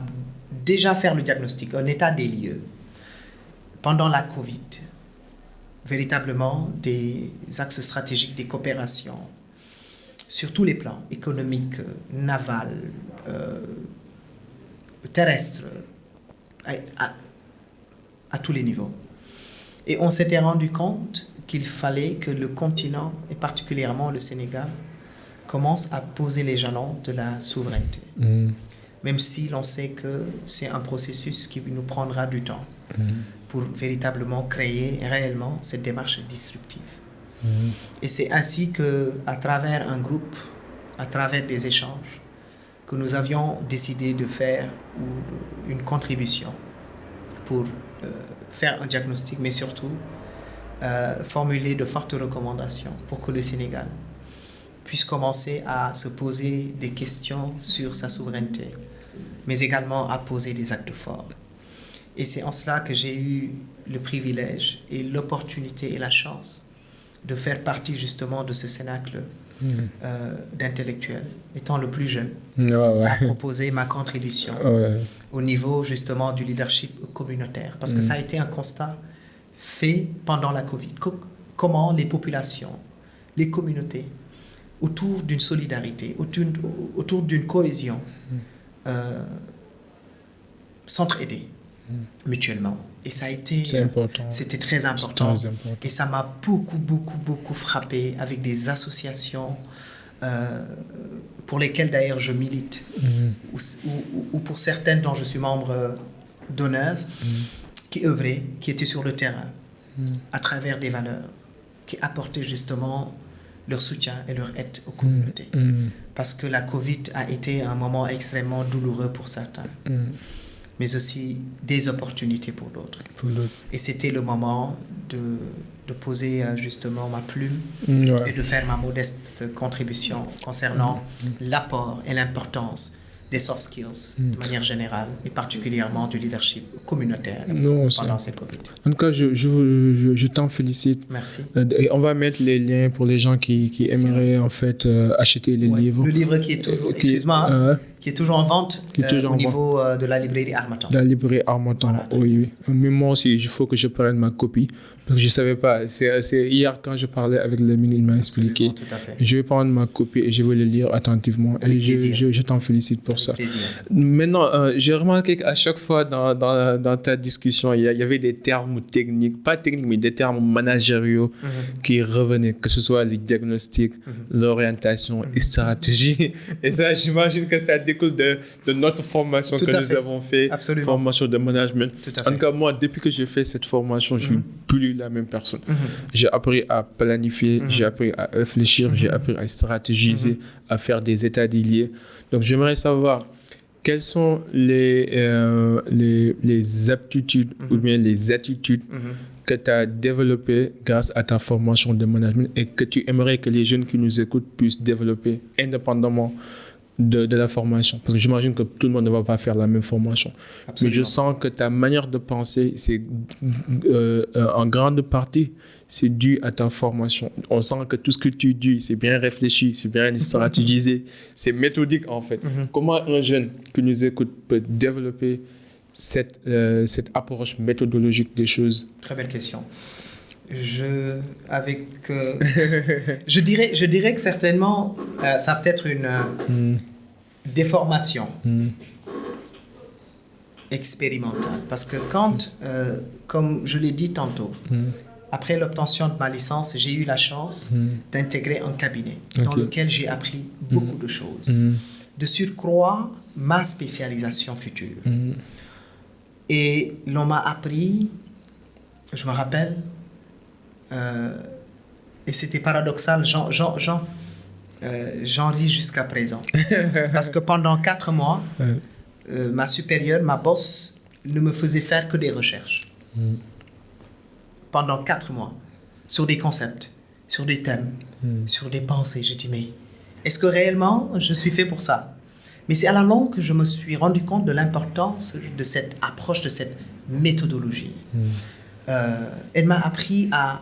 déjà faire le diagnostic, un état des lieux pendant la Covid, véritablement des axes stratégiques, des coopérations sur tous les plans, économiques, naval, terrestre, à tous les niveaux. Et on s'était rendu compte qu'il fallait que le continent, et particulièrement le Sénégal, commence à poser les jalons de la souveraineté. Même si l'on sait que c'est un processus qui nous prendra du temps pour véritablement créer réellement cette démarche disruptive. Et c'est ainsi qu'à travers un groupe, à travers des échanges, que nous avions décidé de faire une contribution pour faire un diagnostic, mais surtout formuler de fortes recommandations pour que le Sénégal puisse commencer à se poser des questions sur sa souveraineté, mais également à poser des actes forts. Et c'est en cela que j'ai eu le privilège et l'opportunité et la chance de faire partie justement de ce cénacle d'intellectuel, étant le plus jeune, Ouais. à proposer ma contribution Ouais. au niveau justement du leadership communautaire. Parce que ça a été un constat fait pendant la Covid. Comment les populations, les communautés, autour d'une solidarité, autour d'une cohésion, s'entraider mutuellement. Et ça a été... C'était très important. Et ça m'a beaucoup frappé avec des associations pour lesquelles d'ailleurs je milite, ou pour certaines dont je suis membre d'honneur, qui œuvraient, qui étaient sur le terrain, à travers des valeurs, qui apportaient justement leur soutien et leur aide aux communautés. Parce que la Covid a été un moment extrêmement douloureux pour certains, mais aussi des opportunités pour d'autres. Et c'était le moment de poser justement ma plume et de faire ma modeste contribution concernant l'apport et l'importance des soft skills de manière générale et particulièrement du leadership communautaire pendant cette Covid. En tout cas, je t'en félicite. Merci. Et on va mettre les liens pour les gens qui aimeraient en fait acheter les livres. Le livre qui est toujours, qui est toujours en vente au niveau de la librairie Harmattan. La librairie Harmattan, voilà, oui. Mais moi aussi, il faut que je prenne ma copie. Donc, je ne savais pas. C'est hier, quand je parlais avec l'ami, il m'a expliqué. Tout à fait. Je vais prendre ma copie et je vais le lire attentivement. Avec et je t'en félicite pour ça. Plaisir. Maintenant, j'ai remarqué qu'à chaque fois dans ta discussion, il y avait des termes techniques, pas techniques, mais des termes managériaux qui revenaient, que ce soit les diagnostics, l'orientation et stratégie. Et ça, j'imagine que ça découle de notre formation que nous avons fait, formation de management. En tout cas, moi, depuis que j'ai fait cette formation, je suis plus la même personne. J'ai appris à planifier, j'ai appris à réfléchir, j'ai appris à stratégiser, à faire des états des lieux. Donc, j'aimerais savoir quelles sont les aptitudes ou bien les attitudes que tu as développées grâce à ta formation de management et que tu aimerais que les jeunes qui nous écoutent puissent développer indépendamment de la formation. Parce que j'imagine que tout le monde ne va pas faire la même formation. Absolument. Mais je sens que ta manière de penser, c'est en grande partie, c'est dû à ta formation. On sent que tout ce que tu dis, c'est bien réfléchi, c'est bien stratégisé, c'est méthodique en fait. Comment un jeune qui nous écoute peut développer cette approche méthodologique des choses? Très belle question. Je dirais que certainement, ça peut être une déformation expérimentale. Parce que quand, comme je l'ai dit tantôt, après l'obtention de ma licence, j'ai eu la chance d'intégrer un cabinet dans lequel j'ai appris beaucoup de choses. De surcroît, ma spécialisation future. Et l'on m'a appris, je me rappelle, et c'était paradoxal, j'en ris jusqu'à présent. Parce que pendant 4 mois, ma supérieure, ma boss, ne me faisait faire que des recherches. Pendant 4 mois, sur des concepts, sur des thèmes, sur des pensées. Je dis, mais est-ce que réellement je suis fait pour ça? Mais c'est à la longue que je me suis rendu compte de l'importance de cette approche, de cette méthodologie. Elle m'a appris à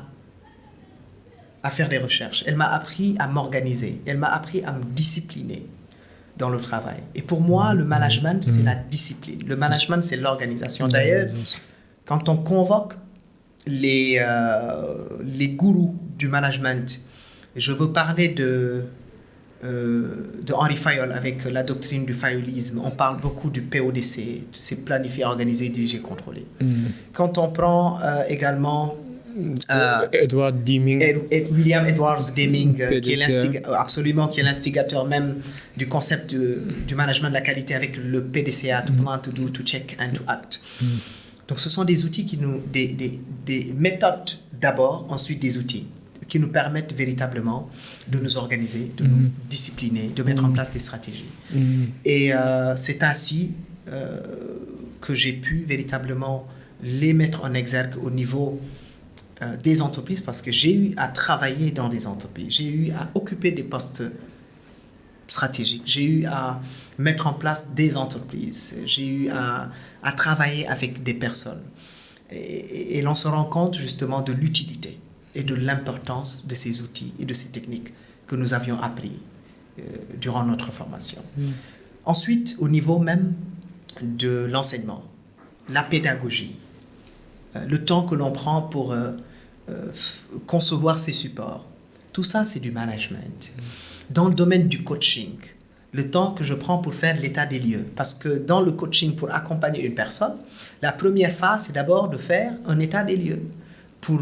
faire des recherches. Elle m'a appris à m'organiser. Elle m'a appris à me discipliner dans le travail. Et pour moi, le management, c'est la discipline. Le management, c'est l'organisation. D'ailleurs, quand on convoque les gourous du management, je veux parler de Henri Fayol avec la doctrine du fayolisme. On parle beaucoup du PODC, c'est planifier, organiser, diriger, contrôler. Quand on prend également Edward Deming. William Edwards Deming, qui est l'instigateur même du concept du management de la qualité avec le PDCA, to plan, to do, to check and to act. Donc ce sont des outils des méthodes d'abord, ensuite des outils qui nous permettent véritablement de nous organiser, de nous discipliner, de mettre en place des stratégies. Et c'est ainsi que j'ai pu véritablement les mettre en exergue au niveau des entreprises, parce que j'ai eu à travailler dans des entreprises, j'ai eu à occuper des postes stratégiques, j'ai eu à mettre en place des entreprises, j'ai eu à travailler avec des personnes. Et l'on se rend compte justement de l'utilité et de l'importance de ces outils et de ces techniques que nous avions appris durant notre formation. Ensuite, au niveau même de l'enseignement, la pédagogie, le temps que l'on prend pour concevoir ces supports, tout ça, c'est du management. Dans le domaine du coaching, le temps que je prends pour faire l'état des lieux. Parce que dans le coaching, pour accompagner une personne, la première phase, c'est d'abord de faire un état des lieux pour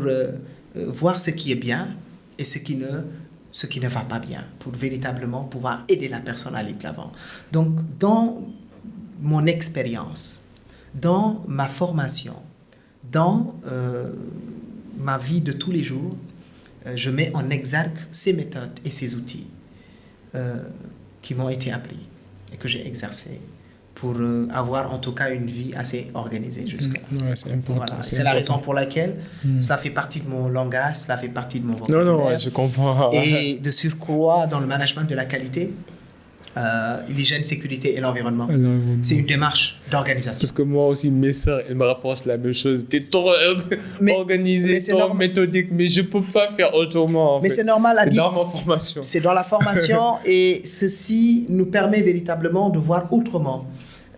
voir ce qui est bien et ce qui ne va pas bien, pour véritablement pouvoir aider la personne à aller de l'avant. Donc, dans mon expérience, dans ma formation, dans ma vie de tous les jours, je mets en exergue ces méthodes et ces outils qui m'ont été appris et que j'ai exercés pour avoir en tout cas une vie assez organisée jusque-là. Ouais, c'est important. Voilà. C'est la raison pour laquelle cela fait partie de mon langage, cela fait partie de mon vocabulaire. Non, ouais, je comprends. Et de surcroît, dans le management de la qualité, l'hygiène, sécurité et l'environnement, c'est une démarche d'organisation. Parce que moi aussi, mes sœurs, elles me rapprochent la même chose. Tu es trop organisé, trop méthodique, mais je ne peux pas faire autrement. Mais c'est normal, c'est dans ma formation. C'est dans la formation et ceci nous permet véritablement de voir autrement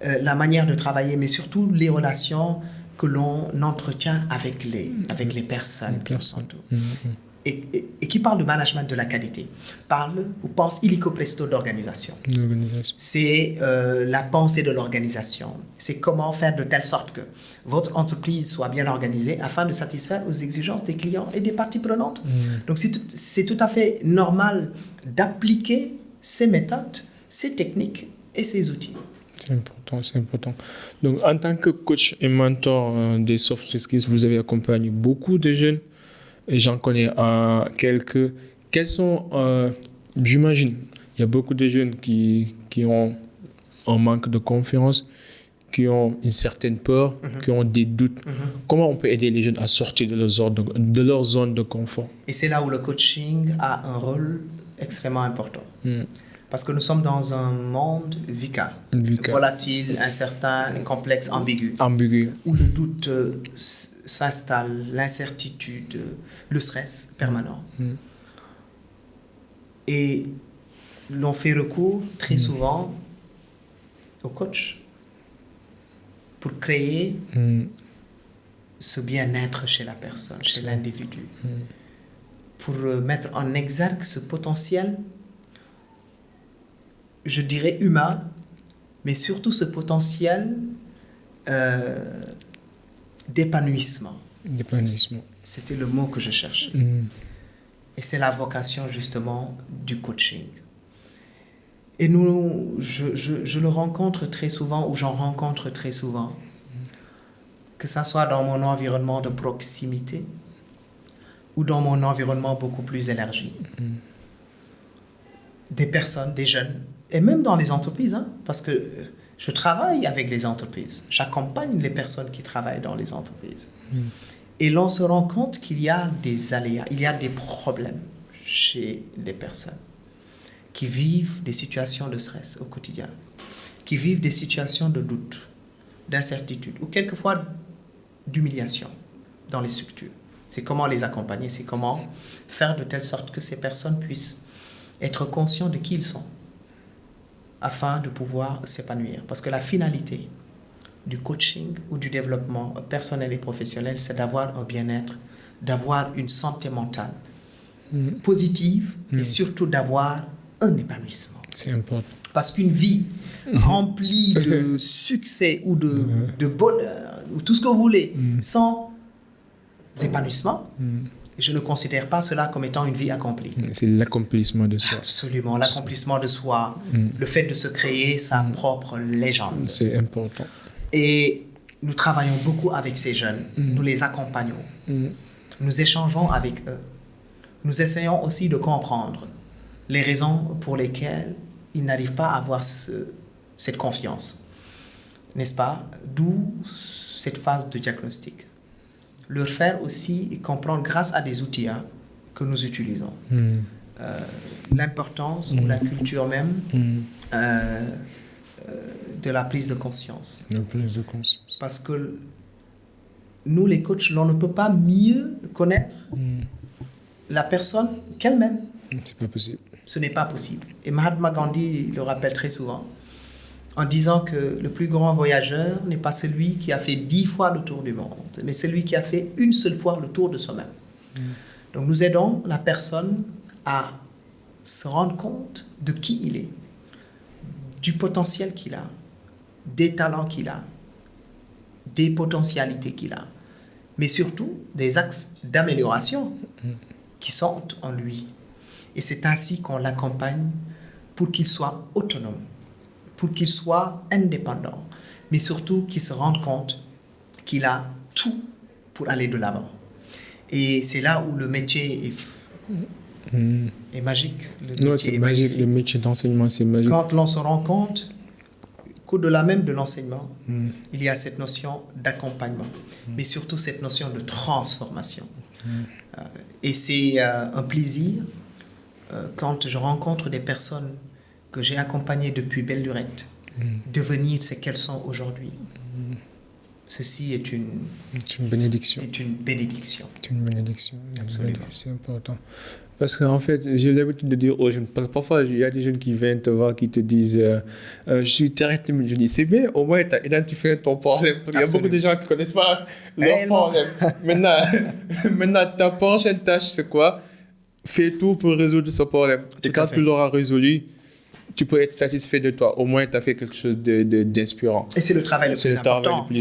la manière de travailler, mais surtout les relations que l'on entretient avec les personnes. Et qui parle de management de la qualité, parle ou pense illico presto d'organisation. C'est la pensée de l'organisation. C'est comment faire de telle sorte que votre entreprise soit bien organisée afin de satisfaire aux exigences des clients et des parties prenantes. Donc c'est tout à fait normal d'appliquer ces méthodes, ces techniques et ces outils. C'est important, c'est important. Donc en tant que coach et mentor des soft skills, vous avez accompagné beaucoup de jeunes. Et j'en connais quelques. Quels sont, j'imagine, il y a beaucoup de jeunes qui ont un manque de confiance, qui ont une certaine peur, qui ont des doutes. Comment on peut aider les jeunes à sortir de leur zone de confort? Et c'est là où le coaching a un rôle extrêmement important. Parce que nous sommes dans un monde VUCA, volatile, incertain, complexe, ambigu. Où le doute s'installe, l'incertitude, le stress permanent. Et l'on fait recours très souvent au coach pour créer ce bien-être chez la personne, chez l'individu. Pour mettre en exergue ce potentiel, je dirais humain, mais surtout ce potentiel d'épanouissement. C'était le mot que je cherchais. Et c'est la vocation justement du coaching. Et je le rencontre très souvent, ou j'en rencontre très souvent, que ça soit dans mon environnement de proximité ou dans mon environnement beaucoup plus élargi. Des personnes, des jeunes, et même dans les entreprises, parce que je travaille avec les entreprises, j'accompagne les personnes qui travaillent dans les entreprises. Et l'on se rend compte qu'il y a des aléas, il y a des problèmes chez les personnes qui vivent des situations de stress au quotidien, qui vivent des situations de doute, d'incertitude, ou quelquefois d'humiliation dans les structures. C'est comment les accompagner, c'est comment faire de telle sorte que ces personnes puissent être conscients de qui ils sont, afin de pouvoir s'épanouir. Parce que la finalité du coaching ou du développement personnel et professionnel, c'est d'avoir un bien-être, d'avoir une santé mentale positive et surtout d'avoir un épanouissement. C'est important. Parce qu'une vie remplie de succès ou de bonheur, ou tout ce que vous voulez, sans épanouissement, je ne considère pas cela comme étant une vie accomplie. C'est l'accomplissement de soi. Absolument, l'accomplissement de soi, le fait de se créer sa propre légende. C'est important. Et nous travaillons beaucoup avec ces jeunes, nous les accompagnons, nous échangeons avec eux. Nous essayons aussi de comprendre les raisons pour lesquelles ils n'arrivent pas à avoir cette confiance. N'est-ce pas? D'où cette phase de diagnostic. Leur faire aussi comprendre grâce à des outils que nous utilisons. L'importance ou la culture même de la prise de conscience. La prise de conscience. Parce que nous, les coachs, l'on ne peut pas mieux connaître la personne qu'elle-même. C'est pas possible. Ce n'est pas possible. Et Mahatma Gandhi le rappelle très souvent en disant que le plus grand voyageur n'est pas celui qui a fait 10 fois le tour du monde, mais celui qui a fait une seule fois le tour de soi-même. Donc nous aidons la personne à se rendre compte de qui il est, du potentiel qu'il a, des talents qu'il a, des potentialités qu'il a, mais surtout des axes d'amélioration qui sont en lui. Et c'est ainsi qu'on l'accompagne pour qu'il soit autonome, pour qu'il soit indépendant, mais surtout qu'il se rende compte qu'il a tout pour aller de l'avant. Et c'est là où le métier est magique. Non, c'est magique. Le métier d'enseignement, c'est magique. Quand l'on se rend compte qu'au-delà même de l'enseignement, il y a cette notion d'accompagnement, mais surtout cette notion de transformation. Et c'est un plaisir quand je rencontre des personnes que j'ai accompagnées depuis belle lurette, devenir ce qu'elles sont aujourd'hui. Ceci est une bénédiction. C'est une bénédiction. C'est une bénédiction. Absolument. C'est important. Parce qu'en fait, j'ai l'habitude de dire aux jeunes, parfois il y a des jeunes qui viennent te voir, qui te disent je suis terrible. Je dis c'est bien, au moins tu as identifié ton problème. Parce qu'il y a beaucoup de gens qui ne connaissent pas leur problème. Maintenant, ta prochaine tâche, c'est quoi? Fais tout pour résoudre ce problème. Et quand tu l'auras résolu, tu peux être satisfait de toi. Au moins, tu as fait quelque chose d'inspirant. Et c'est le travail le plus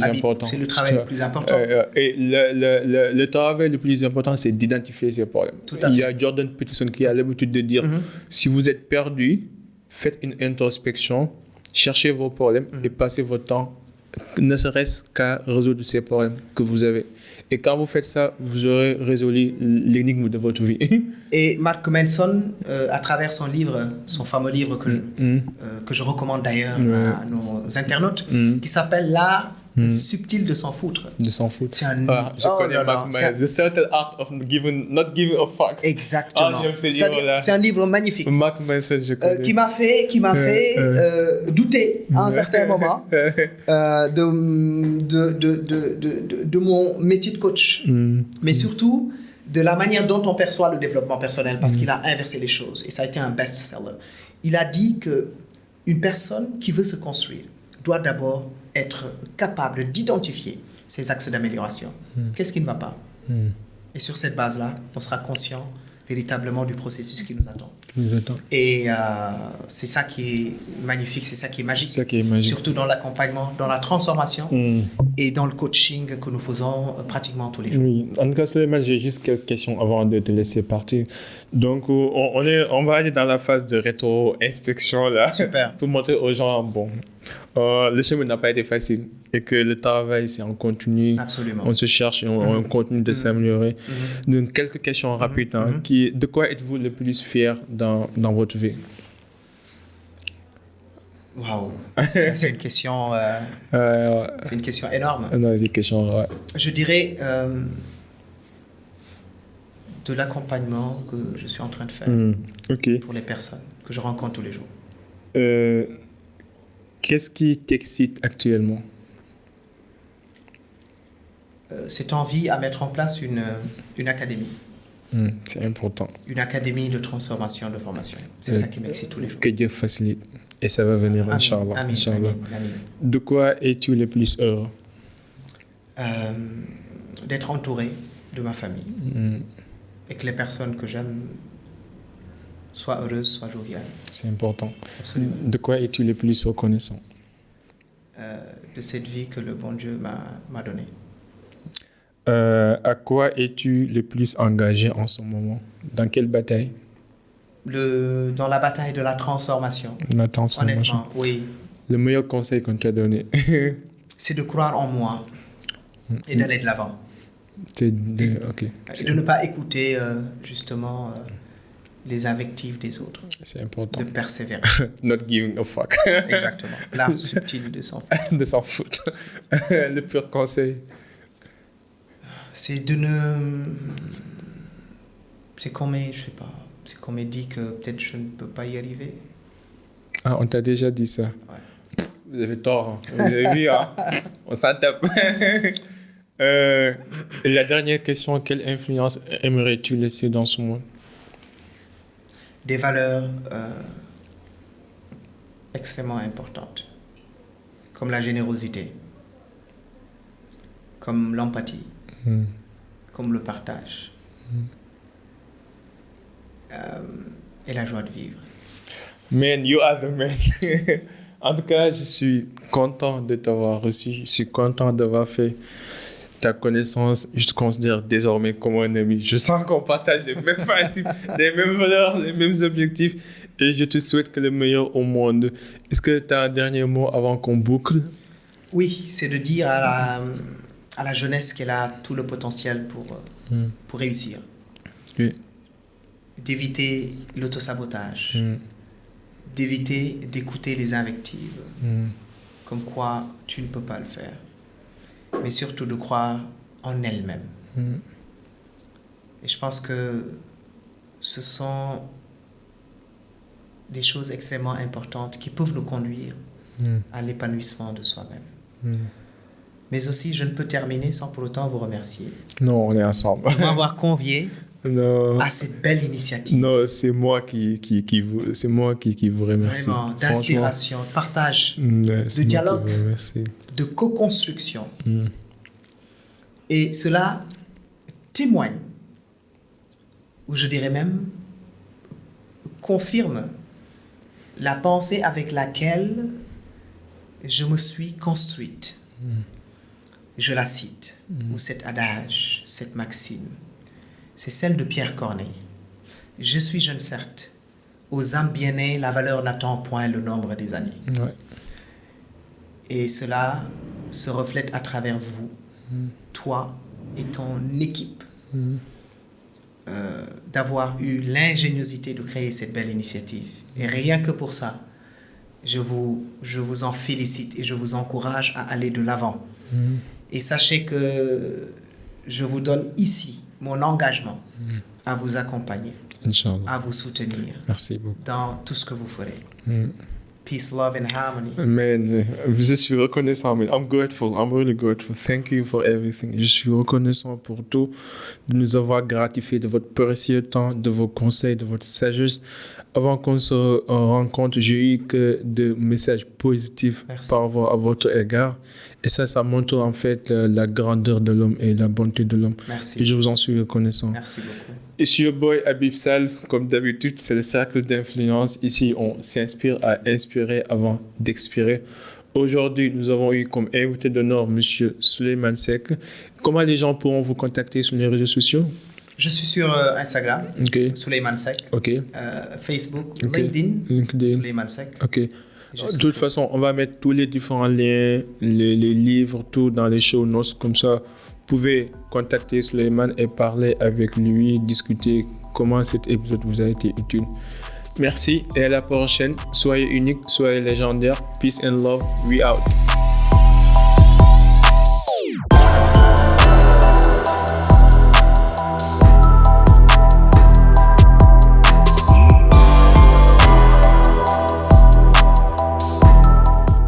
important. C'est le travail le plus important. Et le travail le plus important, c'est d'identifier ces problèmes. Il y a Jordan Peterson qui a l'habitude de dire, si vous êtes perdu, faites une introspection, cherchez vos problèmes et passez votre temps, ne serait-ce qu'à résoudre ces problèmes que vous avez. Et quand vous faites ça, vous aurez résolu l'énigme de votre vie. Et Mark Manson, à travers son livre, son fameux livre que je recommande d'ailleurs à nos internautes, qui s'appelle L'art subtil de s'en foutre. De s'en foutre. Je connais Mark Manson. The Subtle Art of not giving a fuck. Exactement. C'est un livre magnifique. Mark Manson, je connais. Qui m'a fait douter à un certain moment de mon métier de coach. Mais surtout de la manière dont on perçoit le développement personnel, parce qu'il a inversé les choses. Et ça a été un best-seller. Il a dit qu'une personne qui veut se construire doit d'abord être capable d'identifier ses axes d'amélioration. Qu'est-ce qui ne va pas? Et sur cette base-là, on sera conscient véritablement du processus qui nous attend. Et c'est ça qui est magnifique, c'est ça qui est magique. Surtout dans l'accompagnement, dans la transformation et dans le coaching que nous faisons pratiquement tous les jours. Oui. En tout cas, Suleiman, j'ai juste quelques questions avant de te laisser partir. Donc, on va aller dans la phase de rétro-inspection là. Super. Pour montrer aux gens, le chemin n'a pas été facile et que le travail, c'est en continu. Absolument. On se cherche et on continue de s'améliorer. Donc, quelques questions rapides. De quoi êtes-vous le plus fier dans votre vie? Waouh, c'est une question, c'est une question énorme. Non, des questions. Je dirais de l'accompagnement que je suis en train de faire pour les personnes que je rencontre tous les jours. Qu'est-ce qui t'excite actuellement? Cette envie à mettre en place une académie. C'est important. Une académie de transformation, de formation. C'est ça qui m'excite tous les jours. Que Dieu facilite. Et ça va venir, Inch'Allah. Amin. De quoi es-tu le plus heureux? D'être entouré de ma famille. Et que les personnes que j'aime soient heureuses, soient joviales. C'est important. Absolument. De quoi es-tu le plus reconnaissant? De cette vie que le bon Dieu m'a donnée. À quoi es-tu le plus engagé en ce moment? Dans quelle bataille? Dans la bataille de la transformation. La transformation. Honnêtement, oui. Le meilleur conseil qu'on t'a donné? C'est de croire en moi et d'aller de l'avant. Et de ne pas écouter justement les invectives des autres. C'est important. De persévérer. Not giving a fuck. Exactement. L'art subtil de s'en foutre. De s'en foutre. Le pur conseil. C'est de ne... C'est qu'on m'ait, je sais pas, c'est qu'on m'ait dit que peut-être je ne peux pas y arriver. Ah, on t'a déjà dit ça? Ouais. Vous avez tort. Hein. Vous avez vu, hein? On s'en tape. La dernière question, quelle influence aimerais-tu laisser dans ce monde? des valeurs extrêmement importantes, comme la générosité, comme l'empathie, comme le partage et la joie de vivre. Man, you are the man. En tout cas, je suis content de t'avoir reçu. Je suis content d'avoir fait ta connaissance. Je te considère désormais comme un ami. Je sens qu'on partage les mêmes principes, les mêmes valeurs, les mêmes objectifs. Et je te souhaite que le meilleur au monde. Est-ce que tu as un dernier mot avant qu'on boucle? Oui, c'est de dire à la jeunesse qu'elle a tout le potentiel pour réussir. Oui. D'éviter l'autosabotage. D'éviter d'écouter les invectives. Comme quoi tu ne peux pas le faire. Mais surtout de croire en elle-même. Et je pense que ce sont des choses extrêmement importantes qui peuvent nous conduire à l'épanouissement de soi-même. Mais aussi, je ne peux terminer sans pour autant vous remercier. Non, on est ensemble. De m'avoir convié à cette belle initiative. Non, c'est moi qui vous remercie. Vraiment, d'inspiration, de partage, de dialogue, de co-construction. Et cela témoigne, ou je dirais même, confirme la pensée avec laquelle je me suis construite. Je la cite, ou cet adage, cette maxime. C'est celle de Pierre Corneille. Je suis jeune, certes. Aux âmes bien nées, la valeur n'attend point le nombre des années. Ouais. Et cela se reflète à travers vous, toi et ton équipe, d'avoir eu l'ingéniosité de créer cette belle initiative. Et rien que pour ça, je vous en félicite et je vous encourage à aller de l'avant. Et sachez que je vous donne ici mon engagement à vous accompagner, Inch'Allah. à vous soutenir. Merci beaucoup. Dans tout ce que vous ferez. Peace, love and harmony. Man, je suis reconnaissant. Man. I'm grateful. I'm really grateful. Thank you for everything. Je suis reconnaissant pour tout, de nous avoir gratifié de votre précieux temps, de vos conseils, de votre sagesse. Avant qu'on se rencontre, j'ai eu que de messages positifs par rapport à votre égard. Et ça montre en fait la grandeur de l'homme et la bonté de l'homme. Merci. Et je vous en suis reconnaissant. Merci beaucoup. Ici, your boy Habib Sall, comme d'habitude, c'est le cercle d'influence. Ici, on s'inspire à inspirer avant d'expirer. Aujourd'hui, nous avons eu comme invité d'honneur M. Souleymane Seck. Comment les gens pourront vous contacter sur les réseaux sociaux? Je suis sur Instagram, Souleymane Seck. Facebook, LinkedIn, Souleymane Seck. De toute façon, on va mettre tous les différents liens, les livres, tout dans les show notes. Comme ça, vous pouvez contacter Souleymane et parler avec lui, discuter comment cet épisode vous a été utile. Merci et à la prochaine. Soyez unique, soyez légendaire. Peace and love. We out.